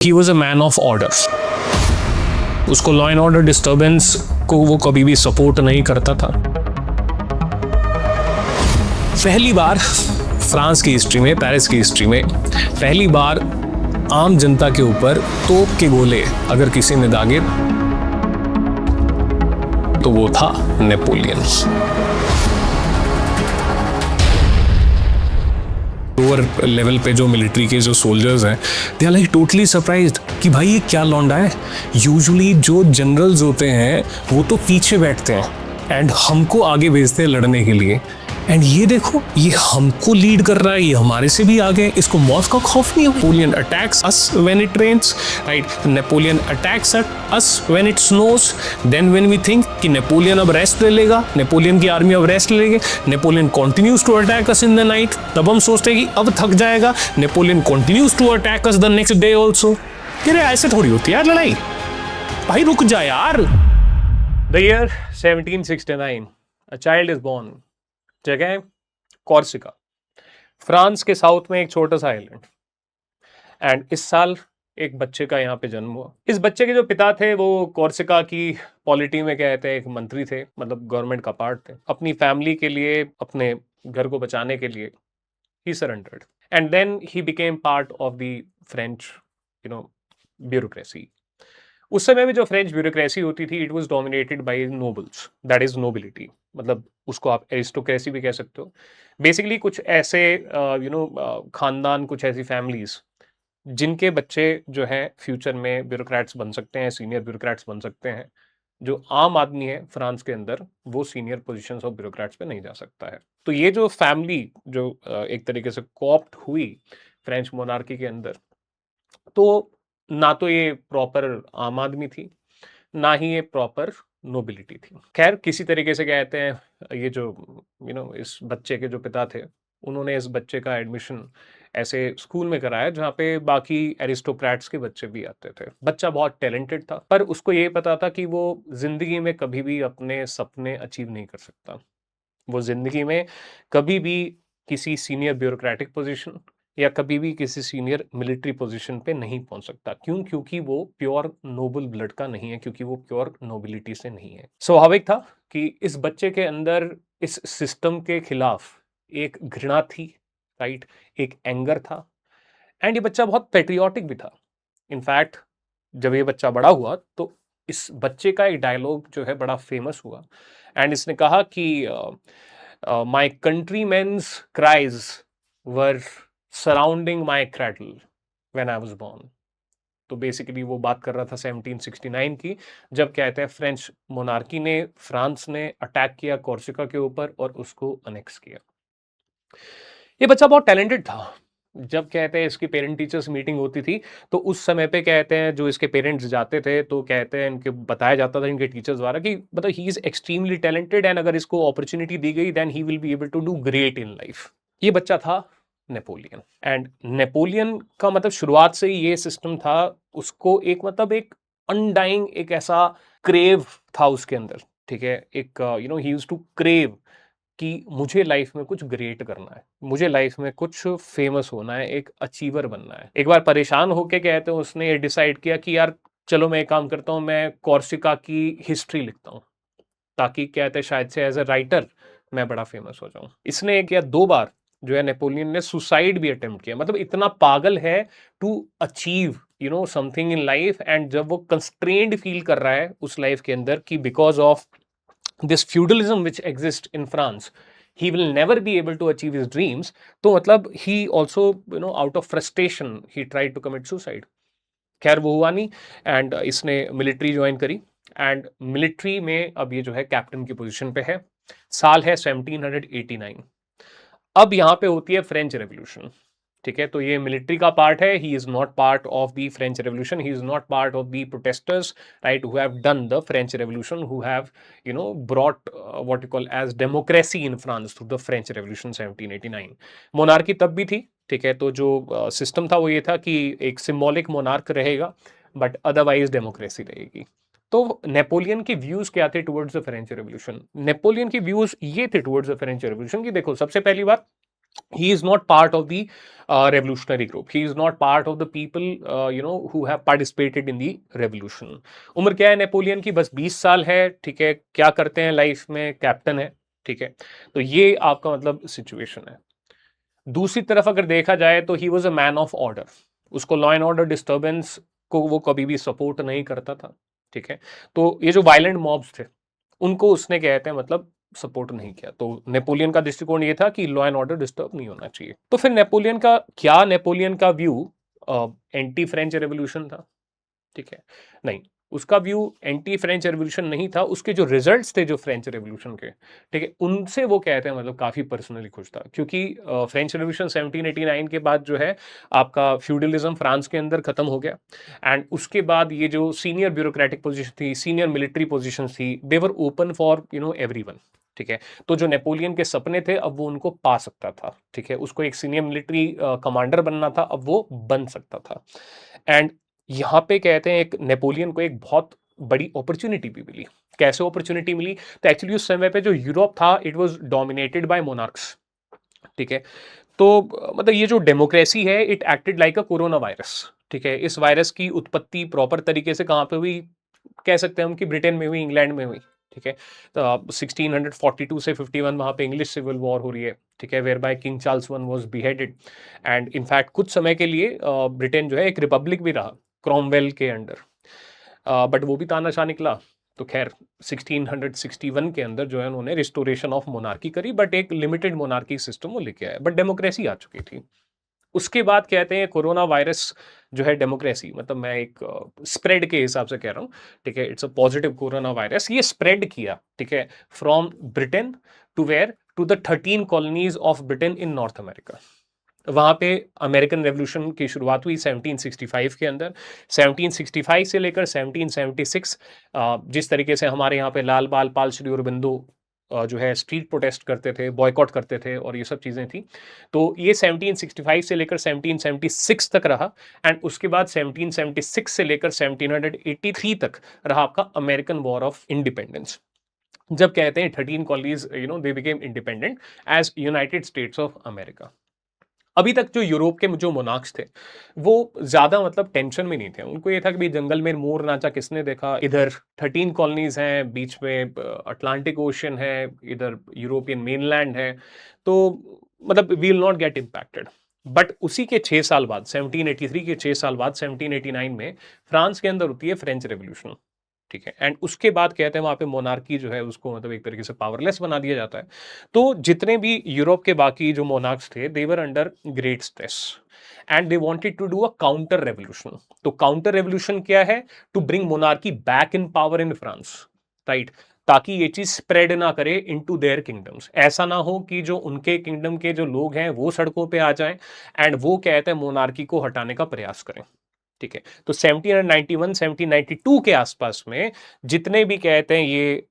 He was a man of order. उसको law and order disturbance को वो कभी भी सपोर्ट नहीं करता था। पहली बार फ्रांस की हिस्ट्री में, पेरिस की हिस्ट्री में पहली बार आम जनता के ऊपर तोप के गोले अगर किसी ने दागे तो वो था नेपोलियन। लोअर लेवल पे जो मिलिट्री के जो सोल्जर्स हैं, they are like totally surprised कि भाई ये क्या लौंडा है। यूजुअली जो जनरल्स होते हैं वो तो पीछे बैठते हैं एंड हमको आगे भेजते हैं लड़ने के लिए, एंड ये देखो ये हमको लीड कर रहा है, ये हमारे से भी आगे, इसको मौत का खौफ नहीं है। Napoleon attacks us when it rains, right. Napoleon attacks us when it snows. Then when we think कि नेपोलियन अब रेस्ट ले लेगा, नेपोलियन की आर्मी अब रेस्ट ले लेगी, Napoleon continues to attack us in the night, तब हम सोचते हैं कि अब थक जाएगा, Napoleon continues to attack us the next day also. कि रे ऐसे थोड़ी होती है यार लड़ाई, भाई रुक जा यार। The year 1769, a child is born. जगह कॉर्सिका, फ्रांस के साउथ में एक छोटा सा आइलैंड, एंड इस साल एक बच्चे का यहाँ पे जन्म हुआ। इस बच्चे के जो पिता थे वो कॉर्सिका की पॉलिटी में कहते हैं एक मंत्री थे, मतलब गवर्नमेंट का पार्ट थे। अपनी फैमिली के लिए, अपने घर को बचाने के लिए he surrendered, and then he became part of the French bureaucracy. उस समय में जो फ्रेंच ब्यूरोक्रेसी होती थी, it was dominated by nobles, that is nobility, मतलब उसको आप एरिस्टोक्रेसी भी कह सकते हो। बेसिकली कुछ ऐसे खानदान, कुछ ऐसी फैमिलीज जिनके बच्चे जो हैं फ्यूचर में ब्यूरोक्रेट्स बन सकते हैं, सीनियर ब्यूरोक्रेट्स बन सकते हैं। जो आम आदमी है फ्रांस के अंदर, वो सीनियर पोजीशंस ऑफ ब्यूरोक्रेट्स पे नहीं जा सकता है। तो ये जो फैमिली जो एक तरीके से कॉप्ट हुई फ्रेंच मोनार्की के अंदर, तो ना तो ये प्रॉपर आम आदमी थी, ना ही ये प्रॉपर नोबिलिटी थी। खैर किसी तरीके से कहते हैं ये जो इस बच्चे के जो पिता थे, उन्होंने इस बच्चे का एडमिशन ऐसे स्कूल में कराया जहाँ पे बाकी एरिस्टोक्रेट्स के बच्चे भी आते थे। बच्चा बहुत टैलेंटेड था, पर उसको ये पता था कि वो जिंदगी में कभी भी अपने सपने अचीव नहीं कर सकता। वो जिंदगी में कभी भी किसी सीनियर ब्यूरोक्रेटिक पोजीशन या कभी भी किसी सीनियर मिलिट्री पोजीशन पे नहीं पहुंच सकता। क्यों? क्योंकि वो प्योर नोबल ब्लड का नहीं है, क्योंकि वो प्योर नोबिलिटी से नहीं है। स्वाभाविक था कि इस बच्चे के अंदर इस सिस्टम के खिलाफ एक घृणा थी, राइट, एक एंगर था, एंड ये बच्चा बहुत पेट्रियाटिक भी था। इनफैक्ट जब ये बच्चा बड़ा हुआ तो इस बच्चे का एक डायलॉग जो है बड़ा फेमस हुआ, एंड इसने कहा कि my countrymens cries were surrounding my cradle when I was born. तो बेसिकली वो बात कर रहा था 1769 की, जब कहते हैं फ्रेंच मोनार्की ने, फ्रांस ने अटैक किया कॉर्सिका के ऊपर और उसको अनेक्स किया। ये बच्चा बहुत टैलेंटेड था। जब कहते हैं इसकी पेरेंट टीचर्स मीटिंग होती थी, तो उस समय पे कहते हैं जो इसके पेरेंट्स जाते थे, तो कहते हैं इनके बताया जाता था इनके टीचर्स द्वारा कि मतलब he is extremely talented, and अगर इसको अपॉर्चुनिटी दी गई then he will be able to do great in life. ये बच्चा था नेपोलियन, एंड नेपोलियन का मतलब शुरुआत से ही ये सिस्टम था, उसको एक मतलब एक अनडाइंग एक ऐसा क्रेव था उसके अंदर, ठीक है। एक ही यूज्ड टू क्रेव कि मुझे लाइफ में कुछ ग्रेट करना है, मुझे लाइफ में कुछ फेमस होना है, एक अचीवर बनना है। एक बार परेशान होके कहते हैं उसने ये डिसाइड किया कि यार चलो मैं एक काम करता हूँ, मैं कॉर्सिका की हिस्ट्री लिखता हूँ, ताकि कहते हैं शायद से एज ए राइटर मैं बड़ा फेमस हो जाऊं। इसने एक या दो बार जो है नेपोलियन ने सुसाइड भी अटेम्प्ट किया, मतलब इतना पागल है to achieve something in life, and जब वो कंस्ट्रेंड फील कर रहा है उस लाइफ के अंदर कि because of this feudalism which exists in France, he will never be able to achieve his dreams, तो मतलब he also out of frustration he tried to commit suicide। खैर वो हुआ नहीं, एंड इसने मिलिट्री ज्वाइन करी, एंड मिलिट्री में अब ये जो है कैप्टन की पोजीशन पे है। साल है 1789। अब यहाँ पे होती है फ्रेंच रेवोल्यूशन, ठीक है। तो ये मिलिट्री का पार्ट है, he is not part of the French revolution, he is not part of the protesters, right, who have done the French revolution, who have brought what you call as democracy in France through the French revolution 1789। Monarchy तब भी थी, ठीक है। तो जो system था वो ये था कि एक सिंबॉलिक मोनार्क रहेगा, बट अदरवाइज डेमोक्रेसी रहेगी। तो नेपोलियन के व्यूज क्या थे towards the French revolution? Napoleon के व्यूज ये थे टुवर्ड्स द फ्रेंच रेवोल्यूशन कि देखो, सबसे पहली बात he is not part of the revolutionary group. He is not part of the people who have participated in the revolution. उम्र क्या है नेपोलियन की? बस 20 साल है, ठीक है। क्या करते हैं लाइफ में? कैप्टन है, ठीक है। तो ये आपका मतलब सिचुएशन है। दूसरी तरफ अगर देखा जाए तो he was a man of order. उसको लॉ एंड ऑर्डर डिस्टर्बेंस को वो कभी भी सपोर्ट नहीं करता था, ठीक है। तो ये जो वायलेंट मॉब्स थे उनको उसने कहते हैं मतलब सपोर्ट नहीं किया। तो नेपोलियन का दृष्टिकोण ये था कि लॉ एंड ऑर्डर डिस्टर्ब नहीं होना चाहिए। तो फिर नेपोलियन का व्यू एंटी फ्रेंच रेवोल्यूशन था, ठीक है? नहीं, उसका व्यू एंटी फ्रेंच रेवोल्यूशन नहीं था। उसके जो रिजल्ट्स थे जो फ्रेंच रेवोल्यूशन के, ठीक है, उनसे वो कहते हैं मतलब काफी पर्सनली खुश था, क्योंकि फ्रेंच रेवोल्यूशन 1789 के बाद जो है आपका फ्यूडलिज्म फ्रांस के अंदर खत्म हो गया। एंड उसके बाद ये जो सीनियर ब्यूरोक्रेटिक पोजीशन थी, सीनियर मिलिट्री पोजीशन थी, दे वर ओपन फॉर एवरीवन, ठीक है। तो जो नेपोलियन के सपने थे अब वो उनको पा सकता था, ठीक है। उसको एक सीनियर मिलिट्री कमांडर बनना था, अब वो बन सकता था। एंड यहाँ पे कहते हैं एक नेपोलियन को एक बहुत बड़ी अपॉर्चुनिटी भी मिली। कैसे अपॉर्चुनिटी मिली? तो एक्चुअली उस समय पे जो यूरोप था it was dominated bye monarchs, ठीक है। तो मतलब ये जो डेमोक्रेसी है it acted like a corona virus, ठीक है। इस वायरस की उत्पत्ति प्रॉपर तरीके से कहाँ पे हुई? कह सकते हैं हम कि ब्रिटेन में हुई, इंग्लैंड में हुई, ठीक है। तो 1642 से 51 वहां पे इंग्लिश सिविल वॉर हो रही है, ठीक है, whereby King Charles one was beheaded. And in fact कुछ समय के लिए ब्रिटेन जो है एक रिपब्लिक भी रहा क्रॉमवेल के अंडर, बट वो भी तानाशाह निकला। तो खैर 1661 के अंदर जो है उन्होंने रिस्टोरेशन ऑफ मोनार्की करी, बट एक लिमिटेड मोनार्की सिस्टम वो लेके आए, बट डेमोक्रेसी आ चुकी थी। उसके बाद कहते हैं कोरोना वायरस जो है डेमोक्रेसी मतलब मैं एक स्प्रेड के हिसाब से कह रहा हूँ, ठीक है। It's a positive corona virus, ये स्प्रेड किया, ठीक है, from Britain to where to the 13 colonies of Britain in North America. वहां पे अमेरिकन रेवोल्यूशन की शुरुआत हुई 1765 के अंदर। 1765 से लेकर 1776 जिस तरीके से हमारे यहाँ पे लाल बाल पाल श्री अरबिंदो जो है स्ट्रीट प्रोटेस्ट करते थे, बॉयकॉट करते थे और ये सब चीज़ें थी। तो ये 1765 से लेकर 1776 तक रहा। एंड उसके बाद 1776 से लेकर 1783 तक रहा आपका अमेरिकन वॉर ऑफ इंडिपेंडेंस, जब कहते हैं 13 colonies they became independent as United States of America. अभी तक जो यूरोप के जो मोनार्क्स थे वो ज्यादा मतलब टेंशन में नहीं थे। उनको ये था कि भाई जंगल में मोर नाचा किसने देखा, इधर 13 कॉलोनीज हैं, बीच में अटलांटिक ओशन है, इधर यूरोपियन मेनलैंड है, तो मतलब we will not get impacted. But उसी के 6 साल बाद 1783 के 6 साल बाद 1789 में फ्रांस के अंदर होती है फ्रेंच रेवोल्यूशन, ठीक है। एंड उसके बाद कहते हैं वहां पे मोनार्की जो है उसको मतलब एक तरीके से पावरलेस बना दिया जाता है। तो जितने भी यूरोप के बाकी जो मोनार्क्स थे they were under great stress and they wanted to do a counter revolution. तो काउंटर रेवोल्यूशन क्या है? To bring monarchy back in power in France, right, ताकि ये चीज स्प्रेड ना करे इनटू देयर किंगडम्स। ऐसा ना हो कि जो उनके किंगडम के जो लोग हैं वो सड़कों पे आ जाएं एंड वो कहते हैं मोनार्की को हटाने का प्रयास करें, ठीक है। तो 1791 1792 के आसपास में जितने भी कहते हैं ये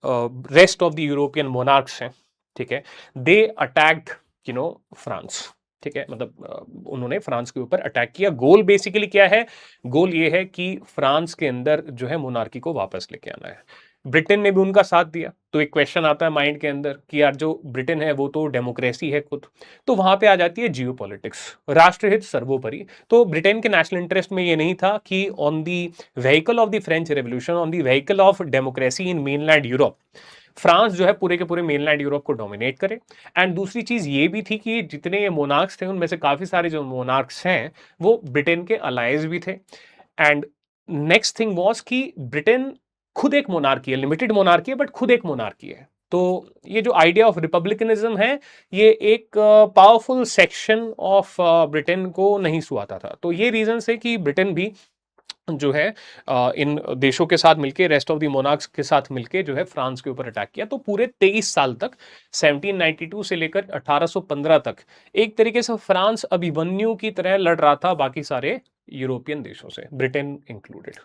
rest of the European monarchs हैं, ठीक है, दे अटैक्ड फ्रांस, ठीक है। मतलब उन्होंने फ्रांस के ऊपर अटैक किया। गोल बेसिकली क्या है? गोल ये है कि फ्रांस के अंदर जो है मोनार्की को वापस लेके आना है। ब्रिटेन ने भी उनका साथ दिया। तो एक क्वेश्चन आता है माइंड के अंदर कि यार जो ब्रिटेन है वो तो डेमोक्रेसी है खुद, तो वहां पे आ जाती है जियो पॉलिटिक्स, राष्ट्रहित सर्वोपरि। तो ब्रिटेन के नेशनल इंटरेस्ट में ये नहीं था कि on the vehicle of the French revolution, on the vehicle of democracy in mainland Europe, France जो है पूरे के पूरे मेनलैंड यूरोप को डोमिनेट करे। एंड दूसरी चीज ये भी थी कि जितने ये मोनार्क्स थे उनमें से काफी सारे जो मोनार्क्स हैं वो ब्रिटेन के अलाइज भी थे। एंड नेक्स्ट थिंग वॉज कि ब्रिटेन खुद एक मोनार्की है, लिमिटेड मोनार्की है बट खुद एक मोनार्की है। तो ये जो आइडिया ऑफ रिपब्लिकनिज्म है ये एक पावरफुल सेक्शन ऑफ ब्रिटेन को नहीं सुहाता था। तो ये रीजन है कि ब्रिटेन भी जो है इन देशों के साथ मिलके, रेस्ट ऑफ द मोनार्क्स के साथ मिलके जो है फ्रांस के ऊपर अटैक किया। तो पूरे 23 साल तक 1792 से लेकर 1815 तक एक तरीके से फ्रांस अभिमन्यु की तरह लड़ रहा था बाकी सारे यूरोपियन देशों से, ब्रिटेन इंक्लूडेड,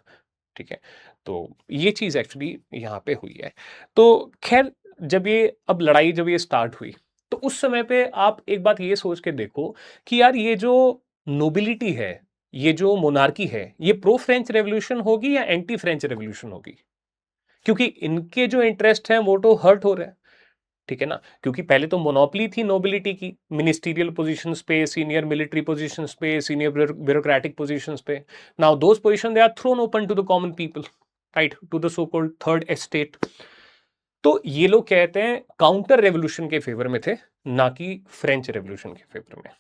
ठीक है। तो ये चीज एक्चुअली यहाँ पे हुई है। तो खैर जब ये अब लड़ाई जब ये स्टार्ट हुई तो उस समय पे आप एक बात ये सोच के देखो कि यार ये जो नोबिलिटी है, ये जो मोनार्की है, ये प्रो फ्रेंच रेवोल्यूशन होगी या एंटी फ्रेंच रेवोल्यूशन होगी? क्योंकि इनके जो इंटरेस्ट हैं वो तो हर्ट हो रहे हैं। ठीक है ना, क्योंकि पहले तो मोनोपोली थी नोबिलिटी की, मिनिस्टीरियल पोजीशंस पे, सीनियर मिलिट्री पोजीशंस पे, सीनियर ब्यूरोक्रेटिक पोजीशंस पे. Now those position they are thrown open to the common people, right, to the so called third estate. तो ये लोग कहते हैं काउंटर रेवोल्यूशन के फेवर में थे, ना कि फ्रेंच रेवोल्यूशन के फेवर में.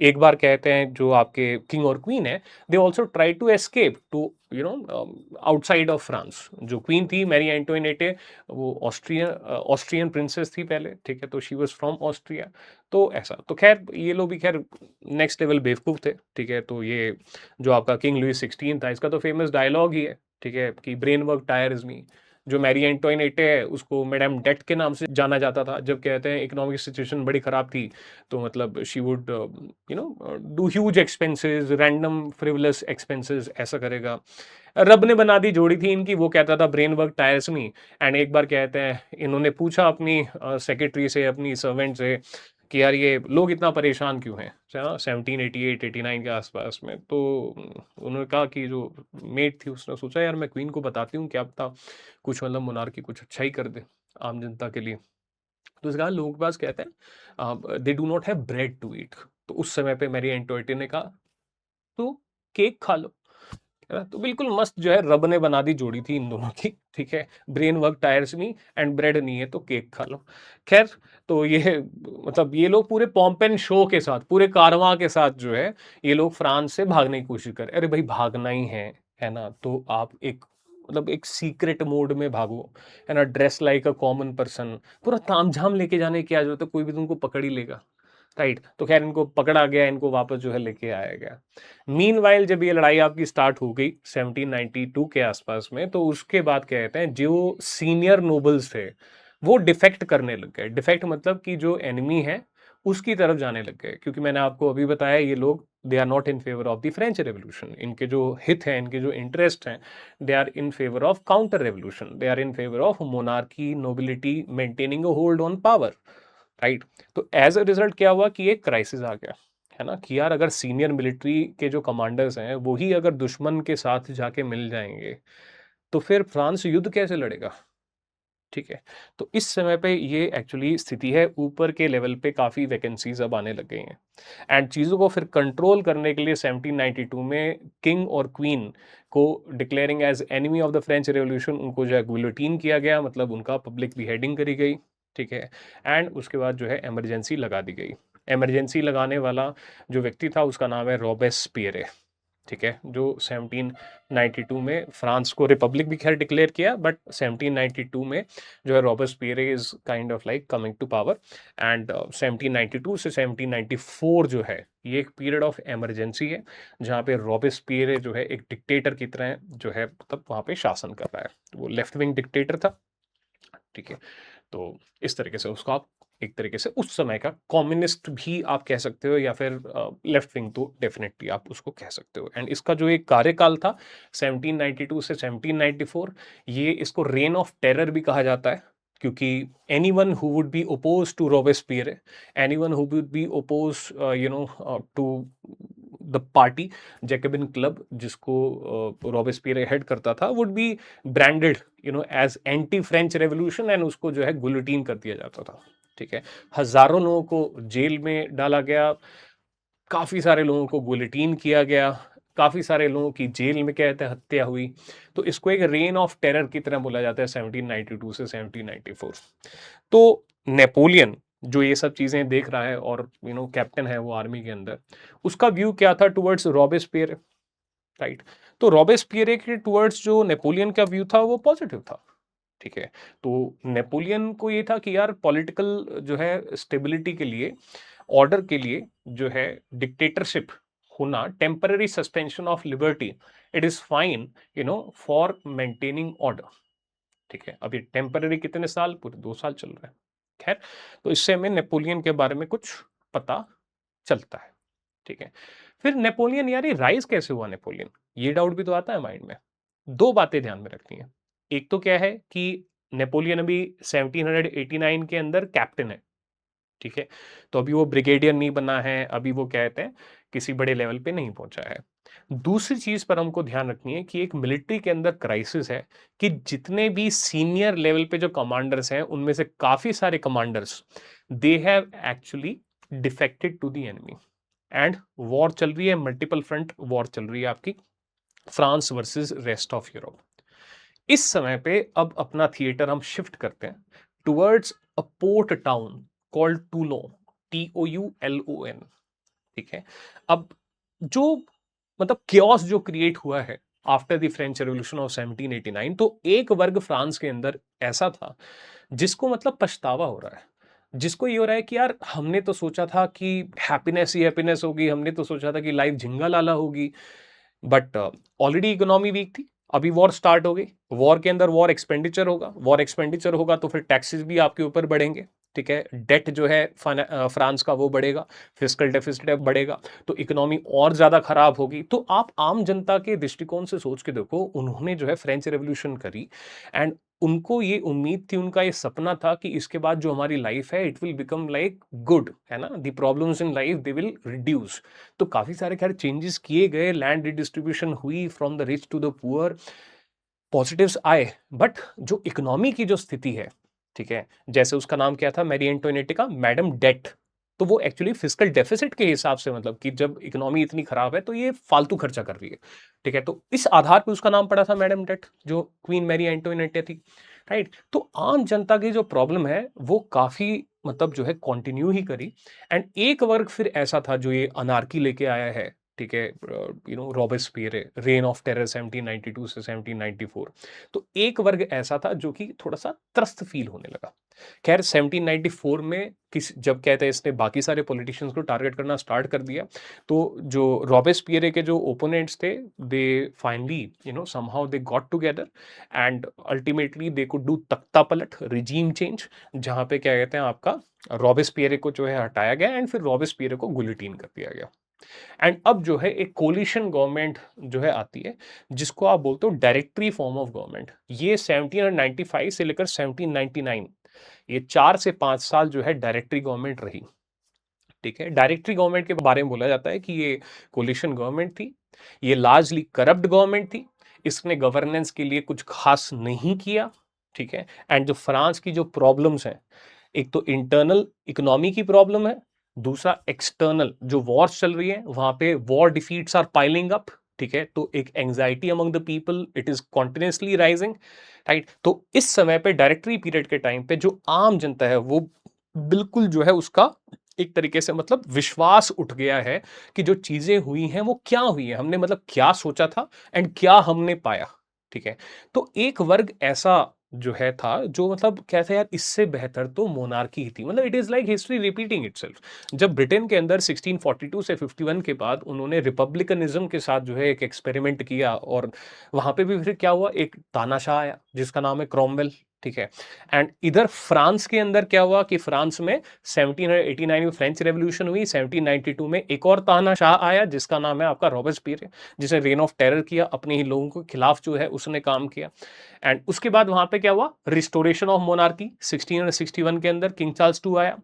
एक बार कहते हैं जो आपके किंग और क्वीन है, they also try to escape to outside of France. जो क्वीन थी मैरी एंटोइनेटे, वो ऑस्ट्रियन प्रिंसेस थी पहले, ठीक है, तो शी वाज फ्रॉम ऑस्ट्रिया. तो ऐसा, तो खैर ये लोग भी खैर नेक्स्ट लेवल बेवकूफ थे, ठीक है. तो ये जो आपका किंग लुइस 16 था, इसका तो फेमस डायलॉग ही है, ठीक है, कि ब्रेन वर्क टायर्स मी. जो मैरी एंटोइनेटे है उसको मैडम डेट के नाम से जाना जाता था. जब कहते हैं इकोनॉमिक सिचुएशन बड़ी खराब थी, तो मतलब she would do huge expenses, random frivolous expenses ऐसा करेगा. रब ने बना दी जोड़ी थी इनकी, वो कहता था brain work tyres me. And एक बार कहते हैं इन्होंने पूछा अपनी सेक्रेटरी से, अपनी सर्वेंट से, कि यार ये लोग इतना परेशान क्यों हैं, 1788-89 के आसपास में. तो उन्होंने कहा कि जो मेड थी उसने सोचा यार मैं क्वीन को बताती हूँ, क्या पता कुछ मतलब मोनार्की कुछ अच्छा ही कर दे आम जनता के लिए. तो इसका लोगों के पास कहते हैं they do not have bread to eat. तो उस समय पे मैरी एंटोइनेट ने कहा तो केक खा लो, है ना. तो बिल्कुल मस्त जो है रब ने बना दी जोड़ी थी इन दोनों की, ठीक है. Brain work tyres me and bread नहीं है तो केक खा लो. खैर, तो ये मतलब ये लोग पूरे पॉम्प एंड शो के साथ, पूरे कारवां के साथ जो है ये लोग फ्रांस से भागने की कोशिश कर. अरे भाई भागना ही है ना, तो आप एक मतलब एक सीक्रेट मोड में भागो, है ना, dress like a common person. पूरा तामझाम लेके जाने की क्या जरूरत है, कोई भी तुमको पकड़ ही लेगा, राइट. तो खैर इनको पकड़ा गया, इनको वापस जो है लेके आया गया. मीनवाइल जब ये लड़ाई आपकी स्टार्ट हो गई 1792 के आसपास में, तो उसके बाद कहते हैं जो सीनियर नोबल्स थे वो डिफेक्ट करने लग गए. डिफेक्ट मतलब कि जो एनिमी है उसकी तरफ जाने लग गए, क्योंकि मैंने आपको अभी बताया ये लोग they are not in favour of the French revolution. इनके जो हित हैं, इनके जो इंटरेस्ट हैं, they are in favour of counter revolution, they are in favour of monarchy, nobility maintaining a hold on power, right. तो एज अ रिजल्ट क्या हुआ कि एक क्राइसिस आ गया, है ना, कि यार अगर सीनियर मिलिट्री के जो कमांडर्स हैं वही अगर दुश्मन के साथ जाके मिल जाएंगे तो फिर फ्रांस युद्ध कैसे लड़ेगा, ठीक है. तो इस समय पे ये एक्चुअली स्थिति है, ऊपर के लेवल पे काफ़ी वैकेंसीज अब आने लग गई हैं. एंड चीज़ों को फिर कंट्रोल करने के लिए 1792 में किंग और क्वीन को declaring as enemy of the French revolution उनको जो है गुलियोटिन किया गया, मतलब उनका पब्लिक बिहेडिंग करी गई, ठीक है. एंड उसके बाद जो है इमरजेंसी लगा दी गई. इमरजेंसी लगाने वाला जो व्यक्ति था उसका नाम है रॉबेस्पियरे, ठीक है, जो 1792 में फ्रांस को रिपब्लिक भी खैर डिक्लेयर किया, बट 1792 में जो है Robespierre is kind of like coming to power. And 1792 से 1794 जो है ये एक पीरियड ऑफ इमरजेंसी है, जहाँ पे रॉबेस्पियरे जो है एक डिक्टेटर की तरह जो है मतलब वहाँ पे शासन कर रहा है. वो लेफ्ट विंग डिक्टेटर था, ठीक है. तो इस तरीके से उसको आप एक तरीके से उस समय का कम्युनिस्ट भी आप कह सकते हो, या फिर लेफ्ट विंग तो डेफिनेटली आप उसको कह सकते हो. एंड इसका जो एक कार्यकाल था 1792 से 1794, ये इसको रेन ऑफ टेरर भी कहा जाता है, क्योंकि anyone who would be oppose to Robespierre, anyone who would be oppose to the party Jacobin club जिसको रॉबेस्पियरे हेड करता था, would be branded as anti French revolution, and उसको जो है गुलियोटिन कर दिया जाता था, ठीक है. हजारों लोगों को जेल में डाला गया, काफी सारे लोगों को गुलियोटिन किया गया, काफी सारे लोगों की जेल में कहते हैं हत्या हुई. तो इसको एक रेन ऑफ टेरर की तरह बोला जाता है 1792 से 1794. तो नेपोलियन जो ये सब चीजें देख रहा है और कैप्टन है वो आर्मी के अंदर, उसका व्यू क्या था टुवर्ड्स रॉबेस्पियर, राइट. तो रॉबेस्पियर के टुवर्ड्स जो नेपोलियन का व्यू था वो पॉजिटिव था, ठीक है. तो नेपोलियन को ये था कि यार पॉलिटिकल जो है स्टेबिलिटी के लिए, ऑर्डर के लिए जो है डिक्टेटरशिप होना, temporary suspension of liberty, it is fine for maintaining order, ठीक है. अभी टेम्पररी कितने साल, पूरे 2 साल चल रहा है. खैर, तो इससे हमें नेपोलियन के बारे में कुछ पता चलता है, ठीक है. फिर नेपोलियन यार ये राइज कैसे हुआ नेपोलियन, ये डाउट भी तो आता है माइंड में. दो बातें ध्यान में रखनी है. एक तो क्या है कि नेपोलियन अभी 1789 के अंदर कैप्टन है, ठीक है. तो अभी वो ब्रिगेडियर नहीं बना है, अभी वो कहते हैं किसी बड़े लेवल पे नहीं पहुंचा है. दूसरी चीज पर हमको ध्यान रखनी है कि एक मिलिट्री के अंदर क्राइसिस है कि जितने भी सीनियर लेवल पे जो कमांडर्स हैं उनमें से काफी सारे commanders they have actually defected to the enemy and war चल रही है, मल्टीपल फ्रंट वॉर चल रही है आपकी, France versus rest of Europe. इस समय पे अब अपना थिएटर हम शिफ्ट करते हैं towards a port town called Toulon, TOULON। ठीक है। अब जो मतलब क्योस जो क्रिएट हुआ है after the French revolution of 1789, तो एक वर्ग फ्रांस के अंदर ऐसा था जिसको मतलब पछतावा हो रहा है, जिसको ये हो रहा है कि यार हमने तो सोचा था कि हैप्पीनेस ही हैप्पीनेस होगी, हमने तो सोचा था कि लाइफ झिंगा लाला होगी, बट ऑलरेडी इकोनॉमी वीक थी। अभी वॉर स्टार्ट हो गई, वॉर के अंदर वॉर एक्सपेंडिचर होगा, वॉर एक्सपेंडिचर होगा तो फिर टैक्सेस भी आपके ऊपर बढ़ेंगे। ठीक है, डेट जो है फ्रांस का वो बढ़ेगा, फिस्कल डेफिसिट बढ़ेगा, तो इकोनॉमी और ज्यादा खराब होगी। तो आप आम जनता के दृष्टिकोण से सोच के देखो, उन्होंने जो है फ्रेंच रेवोल्यूशन करी एंड उनको ये उम्मीद थी, उनका ये सपना था कि इसके बाद जो हमारी लाइफ है it will become like good, है ना, the problems in life they will reduce. तो काफी सारे खैर चेंजेस किए गए, लैंड रिडिस्ट्रीब्यूशन हुई from the rich to the poor, positives आए, बट जो इकोनॉमी की जो स्थिति है, ठीक है, जैसे उसका नाम क्या था मैरी एंटोनेट का, मैडम डेट, तो वो एक्चुअली फिस्कल डेफिसिट के हिसाब से मतलब कि जब इकोनॉमी इतनी खराब है तो ये फालतू खर्चा कर रही है। ठीक है, तो इस आधार पर उसका नाम पड़ा था मैडम डेट, जो क्वीन मैरी एंटोनेट थी। राइट, तो आम जनता की जो प्रॉब्लम है वो काफी मतलब जो है कंटिन्यू ही करी। एंड एक वर्ग फिर ऐसा था जो ये अनार्की लेके आया है। ठीक है, रॉबेस्पियर, रेन ऑफ टेरर 1792 से 1794। तो एक वर्ग ऐसा था जो कि थोड़ा सा त्रस्त फील होने लगा। खैर 1794 में किस जब कहते हैं इसने बाकी सारे पॉलिटिशियंस को टारगेट करना स्टार्ट कर दिया, तो जो रॉबेस्पियर के जो ओपोनेंट्स थे, they finally somehow they got together and ultimately they could do तख्ता पलट, रिजीम चेंज, जहां पे क्या कहते हैं आपका रॉबेस्पियर को जो है हटाया गया एंड फिर रॉबेस्पियर को गुलिटीन कर दिया गया। एंड अब जो है एक कोलिशन गवर्नमेंट जो है आती है, जिसको आप बोलते हो डायरेक्टरी फॉर्म ऑफ गवर्नमेंट। ये 1795 से लेकर 1799, ये 4 से 5 साल जो है डायरेक्टरी गवर्नमेंट रही। ठीक है, डायरेक्टरी गवर्नमेंट के बारे में बोला जाता है कि ये कोलिशन गवर्नमेंट थी, ये लार्जली करप्ट गवर्नमेंट थी, इसने गवर्नेंस के लिए कुछ खास नहीं किया। ठीक है, एंड जो फ्रांस की जो प्रॉब्लम्स हैं, एक तो इंटरनल इकोनॉमी की प्रॉब्लम है, दूसरा एक्सटर्नल जो वॉर्स चल रही है वहां पे war defeats are piling up. ठीक है, तो एक anxiety among the people, it is continuously rising. Right, तो इस समय पे डायरेक्टरी पीरियड के टाइम पे जो आम जनता है वो बिल्कुल जो है उसका एक तरीके से मतलब विश्वास उठ गया है कि जो चीजें हुई हैं वो क्या हुई है, हमने मतलब क्या सोचा था एंड क्या हमने पाया। ठीक है, तो एक वर्ग ऐसा जो है था जो मतलब कहते हैं यार इससे बेहतर तो मोनार्की ही थी, मतलब it is like history repeating itself. जब ब्रिटेन के अंदर 1642 से 51 के बाद उन्होंने रिपब्लिकनिज्म के साथ जो है एक एक्सपेरिमेंट किया, और वहां पे भी फिर क्या हुआ, एक तानाशाह आया जिसका नाम है क्रॉमवेल। ठीक है, एंड इधर फ्रांस के अंदर क्या हुआ कि फ्रांस में 1789 में फ्रेंच रेवोल्यूशन हुई, 1792 में एक और तानाशाह आया जिसका नाम है आपका रॉबेस्पियर, जिसने रेन ऑफ टेरर किया, अपने ही लोगों के खिलाफ जो है उसने काम किया। एंड उसके बाद वहां पे क्या हुआ, रिस्टोरेशन ऑफ मोनार्की 1661 के अंदर किंग चार्ल्स टू आया।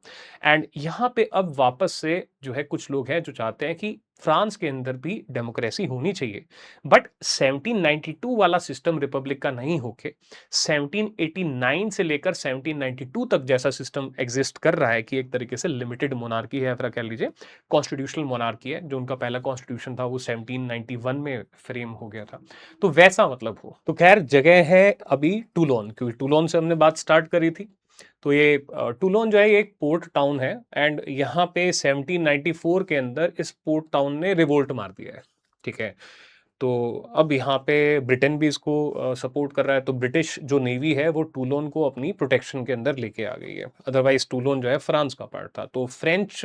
एंड यहाँ पे अब वापस से जो है कुछ लोग हैं जो चाहते हैं कि फ्रांस के अंदर भी डेमोक्रेसी होनी चाहिए, बट 1792 वाला सिस्टम रिपब्लिक का नहीं होके 1789 से लेकर 1792 तक जैसा सिस्टम एग्जिस्ट कर रहा है कि एक तरीके से लिमिटेड मोनार्की है, या कह लीजिए कॉन्स्टिट्यूशनल मोनार्की है, जो उनका पहला कॉन्स्टिट्यूशन था वो 1791 में फ्रेम हो गया था, तो वैसा मतलब हो। तो खैर जगह है अभी टूलोन, क्योंकि टूलोन से हमने बात स्टार्ट करी थी। तो ये टूलोन जो है ये एक पोर्ट टाउन है एंड यहाँ पे 1794 के अंदर इस पोर्ट टाउन ने रिवोल्ट मार दिया है। ठीक है, तो अब यहाँ पे ब्रिटेन भी इसको सपोर्ट कर रहा है, तो ब्रिटिश जो नेवी है वो टूलोन को अपनी प्रोटेक्शन के अंदर लेके आ गई है, अदरवाइज टूलोन जो है फ्रांस का पार्ट था। तो फ्रेंच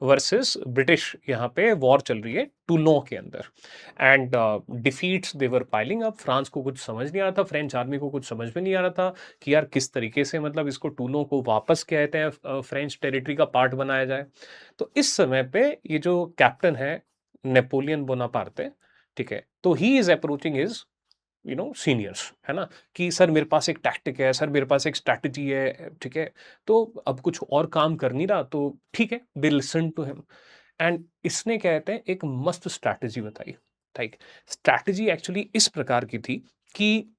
वर्सेस ब्रिटिश यहाँ पे वॉर चल रही है टूलों के अंदर, and defeats they were piling up. France को कुछ समझ नहीं आ रहा था, फ्रेंच आर्मी को कुछ समझ में नहीं आ रहा था कि यार किस तरीके से मतलब इसको टूलों को वापस कहते हैं फ्रेंच टेरिटरी का पार्ट बनाया जाए। तो इस समय पे ये जो कैप्टन है नेपोलियन बोनापार्टे, ठीक है, तो he is approaching his seniors, है ना, कि सर मेरे पास एक टैक्टिक है, सर मेरे पास एक स्ट्रैटेजी है। ठीक है, तो अब कुछ और काम कर नहीं रहा, तो ठीक है, they listen to him and इसने कहते हैं एक मस्त स्ट्रैटेजी बताई। ठीक, स्ट्रैटेजी एक्चुअली इस प्रकार की थी कि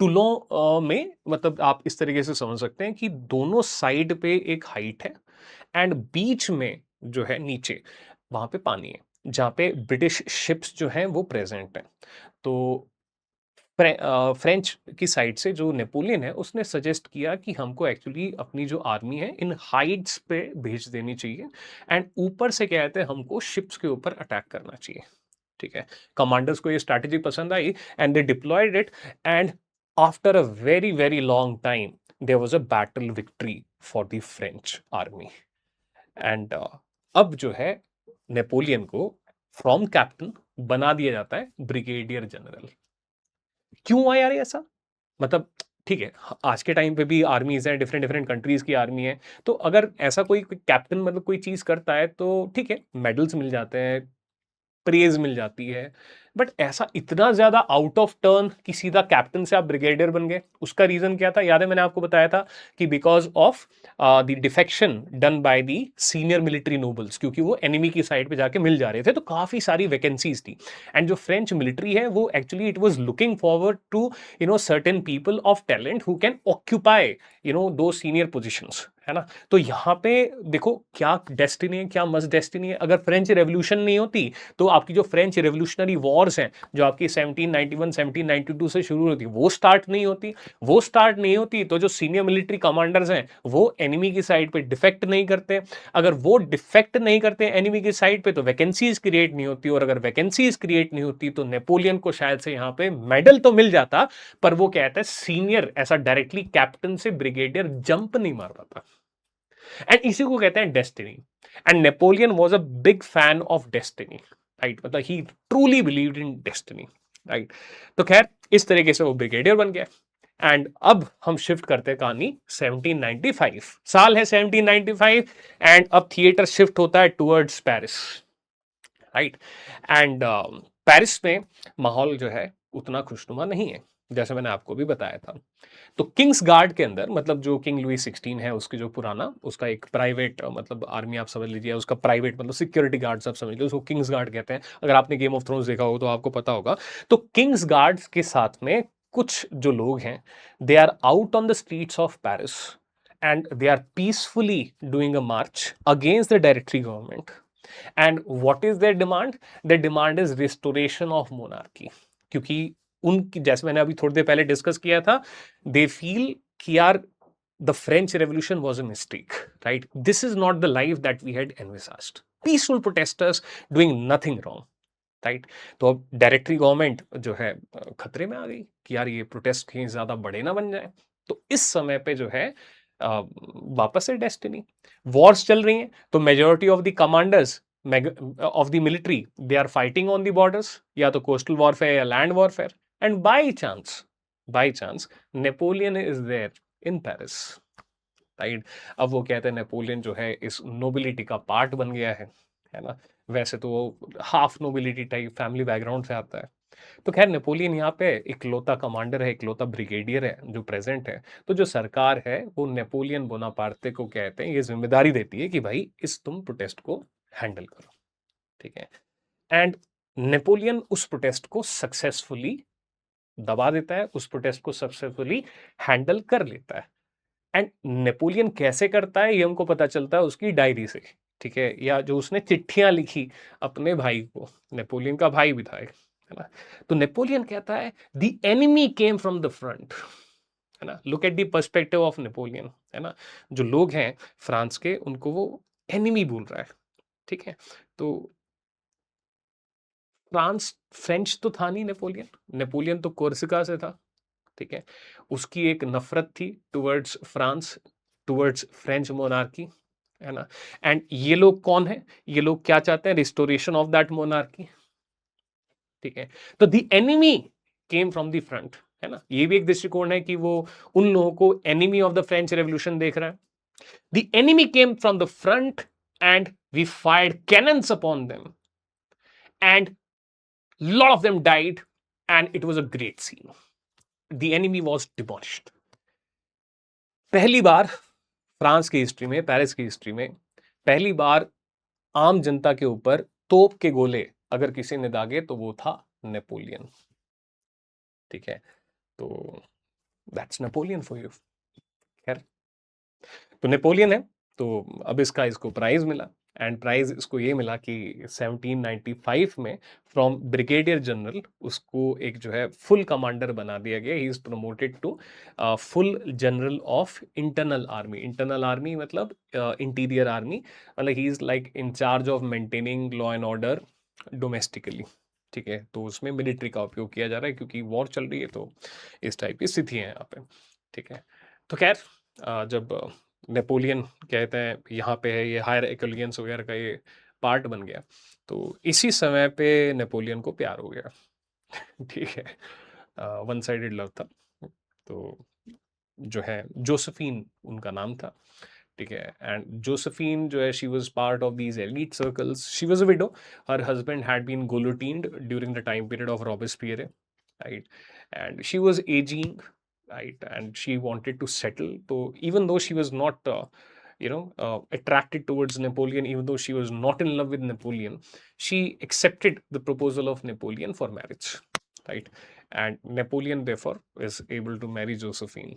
टुलों में मतलब आप इस तरीके से समझ सकते हैं कि दोनों साइड पे एक हाइट है एंड बीच में जो है नीचे वहां पे पानी है जहाँ पे ब्रिटिश शिप्स जो हैं वो प्रेजेंट हैं। तो फ्रेंच की साइड से जो नेपोलियन है उसने सजेस्ट किया कि हमको एक्चुअली अपनी जो आर्मी है इन हाइट्स पे भेज देनी चाहिए एंड ऊपर से क्या कहते हैं हमको शिप्स के ऊपर अटैक करना चाहिए। ठीक है, कमांडर्स को ये स्ट्रैटेजी पसंद आई and they deployed it and after a very very long time there was a battle victory for the French army and अब जो है नेपोलियन को फ्रॉम कैप्टन बना दिया जाता है ब्रिगेडियर जनरल। क्यों हुआ यार ये ऐसा? मतलब ठीक है, आज के टाइम पे भी आर्मीज हैं, डिफरेंट डिफरेंट कंट्रीज की आर्मी है, तो अगर ऐसा कोई कैप्टन मतलब कोई चीज करता है तो ठीक है, मेडल्स मिल जाते हैं, प्रेज मिल जाती है, बट ऐसा इतना ज्यादा आउट ऑफ टर्न कि सीधा कैप्टन से आप ब्रिगेडियर बन गए, उसका रीजन क्या था? याद है मैंने आपको बताया था कि because of the defection done by the senior military nobles, क्योंकि वो एनिमी की साइड पे जाके मिल जा रहे थे, तो काफी सारी वैकेंसीज थी एंड जो फ्रेंच मिलिट्री है वो actually it was looking forward to certain people of talent who can occupy those senior positions, है ना? तो यहाँ पे देखो क्या डेस्टिनी है, क्या मस्त डेस्टिनी है। अगर फ्रेंच रेवोल्यूशन नहीं होती तो आपकी जो फ्रेंच रेवोल्यूशनरी वॉर्स हैं जो आपकी 1791 1792 से शुरू होती वो स्टार्ट नहीं होती। वो स्टार्ट नहीं होती तो जो सीनियर मिलिट्री कमांडर्स हैं वो एनिमी की साइड पे डिफेक्ट नहीं करते। अगर वो डिफेक्ट नहीं करते एनिमी की साइड पे तो वैकेंसीज क्रिएट नहीं होती, और अगर वैकेंसीज क्रिएट नहीं होती तो नेपोलियन को शायद से यहाँ पे मेडल तो मिल जाता, पर वो कहता है सीनियर ऐसा डायरेक्टली कैप्टन से ब्रिगेडियर जंप नहीं मार पाता। एंड इसी को कहते हैं destiny. And Napoleon was a big fan of destiny, right? मतलब he truly believed in destiny, right? तो खैर इस तरीके से वो ब्रिगेडियर बन गया। एंड अब हम शिफ्ट करते हैं कहानी 1795, साल है 1795 एंड अब थिएटर शिफ्ट होता है towards Paris, right? And Paris में माहौल जो है उतना खुशनुमा नहीं है, जैसे मैंने आपको भी बताया था। तो किंग्स गार्ड के अंदर मतलब जो किंग लुई 16 है उसके जो पुराना उसका एक प्राइवेट मतलब आर्मी आप समझ लीजिए, उसका प्राइवेट मतलब सिक्योरिटी गार्ड्स आप समझ लीजिए, उसको किंग्स गार्ड कहते हैं। अगर आपने गेम ऑफ थ्रोन्स देखा हो तो आपको पता होगा। तो किंग्स गार्ड्स के साथ में कुछ जो लोग हैं they are out on the streets of Paris and they are peacefully doing a march against the Directory government. And what is their demand? Their demand is restoration of monarchy. क्योंकि उनकी, जैसे मैंने अभी थोड़ी देर पहले डिस्कस किया था, they feel कि यार the French Revolution was a mistake, right? This is not the life that we had envisaged. Peaceful protesters doing nothing wrong, right? तो अब डायरेक्टरी गवर्नमेंट जो है खतरे में आ गई कि यार ये प्रोटेस्ट कहीं ज्यादा बड़े ना बन जाए। तो इस समय पे जो है वापस से डेस्टिनी, वॉर्स चल रही हैं, तो majority of the commanders of the military they are fighting on the borders, या तो कोस्टल वॉरफेयर या land warfare. And by chance Napoleon is there in Paris, right? अब वो कहते हैं नेपोलियन जो है इस नोबिलिटी का पार्ट बन गया है ना? वैसे तो वो half nobility type family background से आता है। तो खैर नेपोलियन यहाँ पे इकलौता कमांडर है, इकलौता ब्रिगेडियर है जो प्रेजेंट है। तो जो सरकार है वो नेपोलियन बोनापार्टे को कहते हैं, ये जिम्मेदारी देती है कि भाई इस तुम प्रोटेस्ट को हैंडल करो, ठीक है? एंड नेपोलियन उस प्रोटेस्ट को सक्सेसफुली दबा देता है, उस प्रोटेस्ट को सक्सेसफुली हैंडल कर लेता है। एंड नेपोलियन कैसे करता है ये हमको पता चलता है उसकी डायरी से, ठीक है? या जो उसने चिट्ठियां लिखी अपने भाई को, नेपोलियन का भाई भी था एक, है ना? तो नेपोलियन कहता है the enemy came from the front, है ना? Look at the perspective of Napoleon, है ना? जो लोग हैं फ्रांस के उनको वो एनिमी बोल रहा है, ठीक है? तो फ्रांस फ्रेंच तो था नहीं नेपोलियन, नेपोलियन तो कोर्सिका से था, ठीक है? उसकी एक नफरत थी towards France, towards French monarchy, है ना? एंड ये लोग कौन है? ये लोग क्या चाहते हैं? रिस्टोरेशन ऑफ दैट मोनार्की, ठीक है? तो the enemy came from the front, है ना? ये भी एक दृष्टिकोण है कि वो उन लोगों को enemy of the French revolution देख रहा है। The enemy came from the front and we fired cannons upon them and lot of them died and it was a great scene. The enemy was demolished. पहली बार France की history में, Paris की history में पहली बार आम जनता के ऊपर तोप के गोले अगर किसी ने दागे तो वो था नेपोलियन। ठीक है, तो दैट्स नेपोलियन फॉर यू। खैर, तो नेपोलियन है, तो अब इसको प्राइज मिला, एंड प्राइज इसको ये मिला कि 1795 में फ्रॉम ब्रिगेडियर जनरल उसको एक जो है फुल कमांडर बना दिया गया। He is promoted to full general of internal army मतलब इंटीरियर आर्मी, मतलब he is like in charge of maintaining law and order domestically. ठीक है, तो उसमें मिलिट्री का उपयोग किया जा रहा है क्योंकि वॉर चल रही है, तो इस टाइप की स्थिति है यहाँ पे। ठीक है, तो खैर जब नेपोलियन कहते हैं यहाँ पे है, ये हायर एक्लियंस वगैरह का ये पार्ट बन गया, तो इसी समय पे नेपोलियन को प्यार हो गया। ठीक है, वन साइडेड लव था। तो जो है जोसेफिन उनका नाम था। ठीक है, एंड जोसेफिन जो है she was part of these elite circles, she was a widow, her husband had been guillotined during the time period of Robespierre, right? And she was aging, right? And she wanted to settle. So even though she was not attracted towards Napoleon, even though she was not in love with Napoleon, she accepted the proposal of Napoleon for marriage, right? And Napoleon therefore is able to marry Josephine.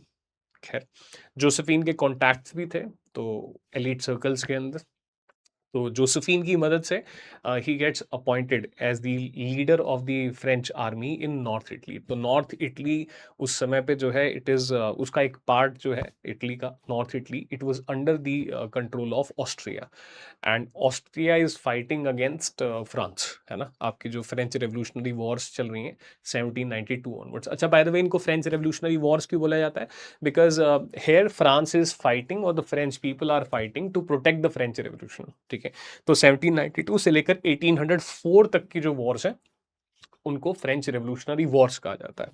खैर, Josephine के contacts भी थे तो elite circles के अंदर, तो Josephine की मदद से ही gets appointed as the leader of the French army in north Italy. तो नॉर्थ इटली उस समय पे जो है इट इज़ उसका एक पार्ट जो है इटली का, north Italy, it was under the control of Austria, and Austria is fighting against France, है ना। आपकी जो फ्रेंच रेवोल्यूशनरी वॉर्स चल रही हैं 1792 ऑनवर्ड्स। अच्छा, बाय द वे इनको फ्रेंच रेवोल्यूशनरी वॉर्स क्यों बोला जाता है? Because here France is fighting और the French people are fighting to protect the French revolution. ठीक है, तो 1792 से लेकर 1804 तक की जो वॉर्स है उनको फ्रेंच रेवोल्यूशनरी वॉर्स कहा जाता है।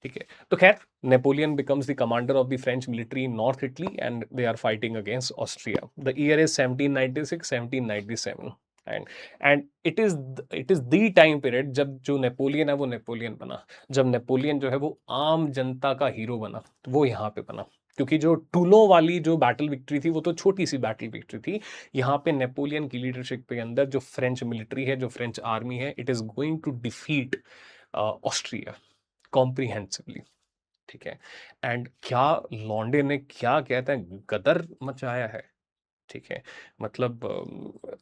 ठीक है, तो खैर Napoleon becomes the commander of the French military in north Italy and they are fighting against Austria. The year is 1796 1797, and it is the time period जब जो नेपोलियन है वो नेपोलियन बना, जब नेपोलियन जो है वो आम जनता का हीरो बना, तो वो यहाँ पे बना। क्योंकि जो टूलो वाली जो बैटल विक्ट्री थी वो तो छोटी सी बैटल विक्ट्री थी, यहाँ पे नेपोलियन की लीडरशिप के अंदर जो फ्रेंच मिलिट्री है, जो फ्रेंच आर्मी है, it is going to defeat Austria comprehensively. ठीक है, एंड क्या लॉन्डे ने क्या कहते हैं गदर मचाया है। ठीक है, मतलब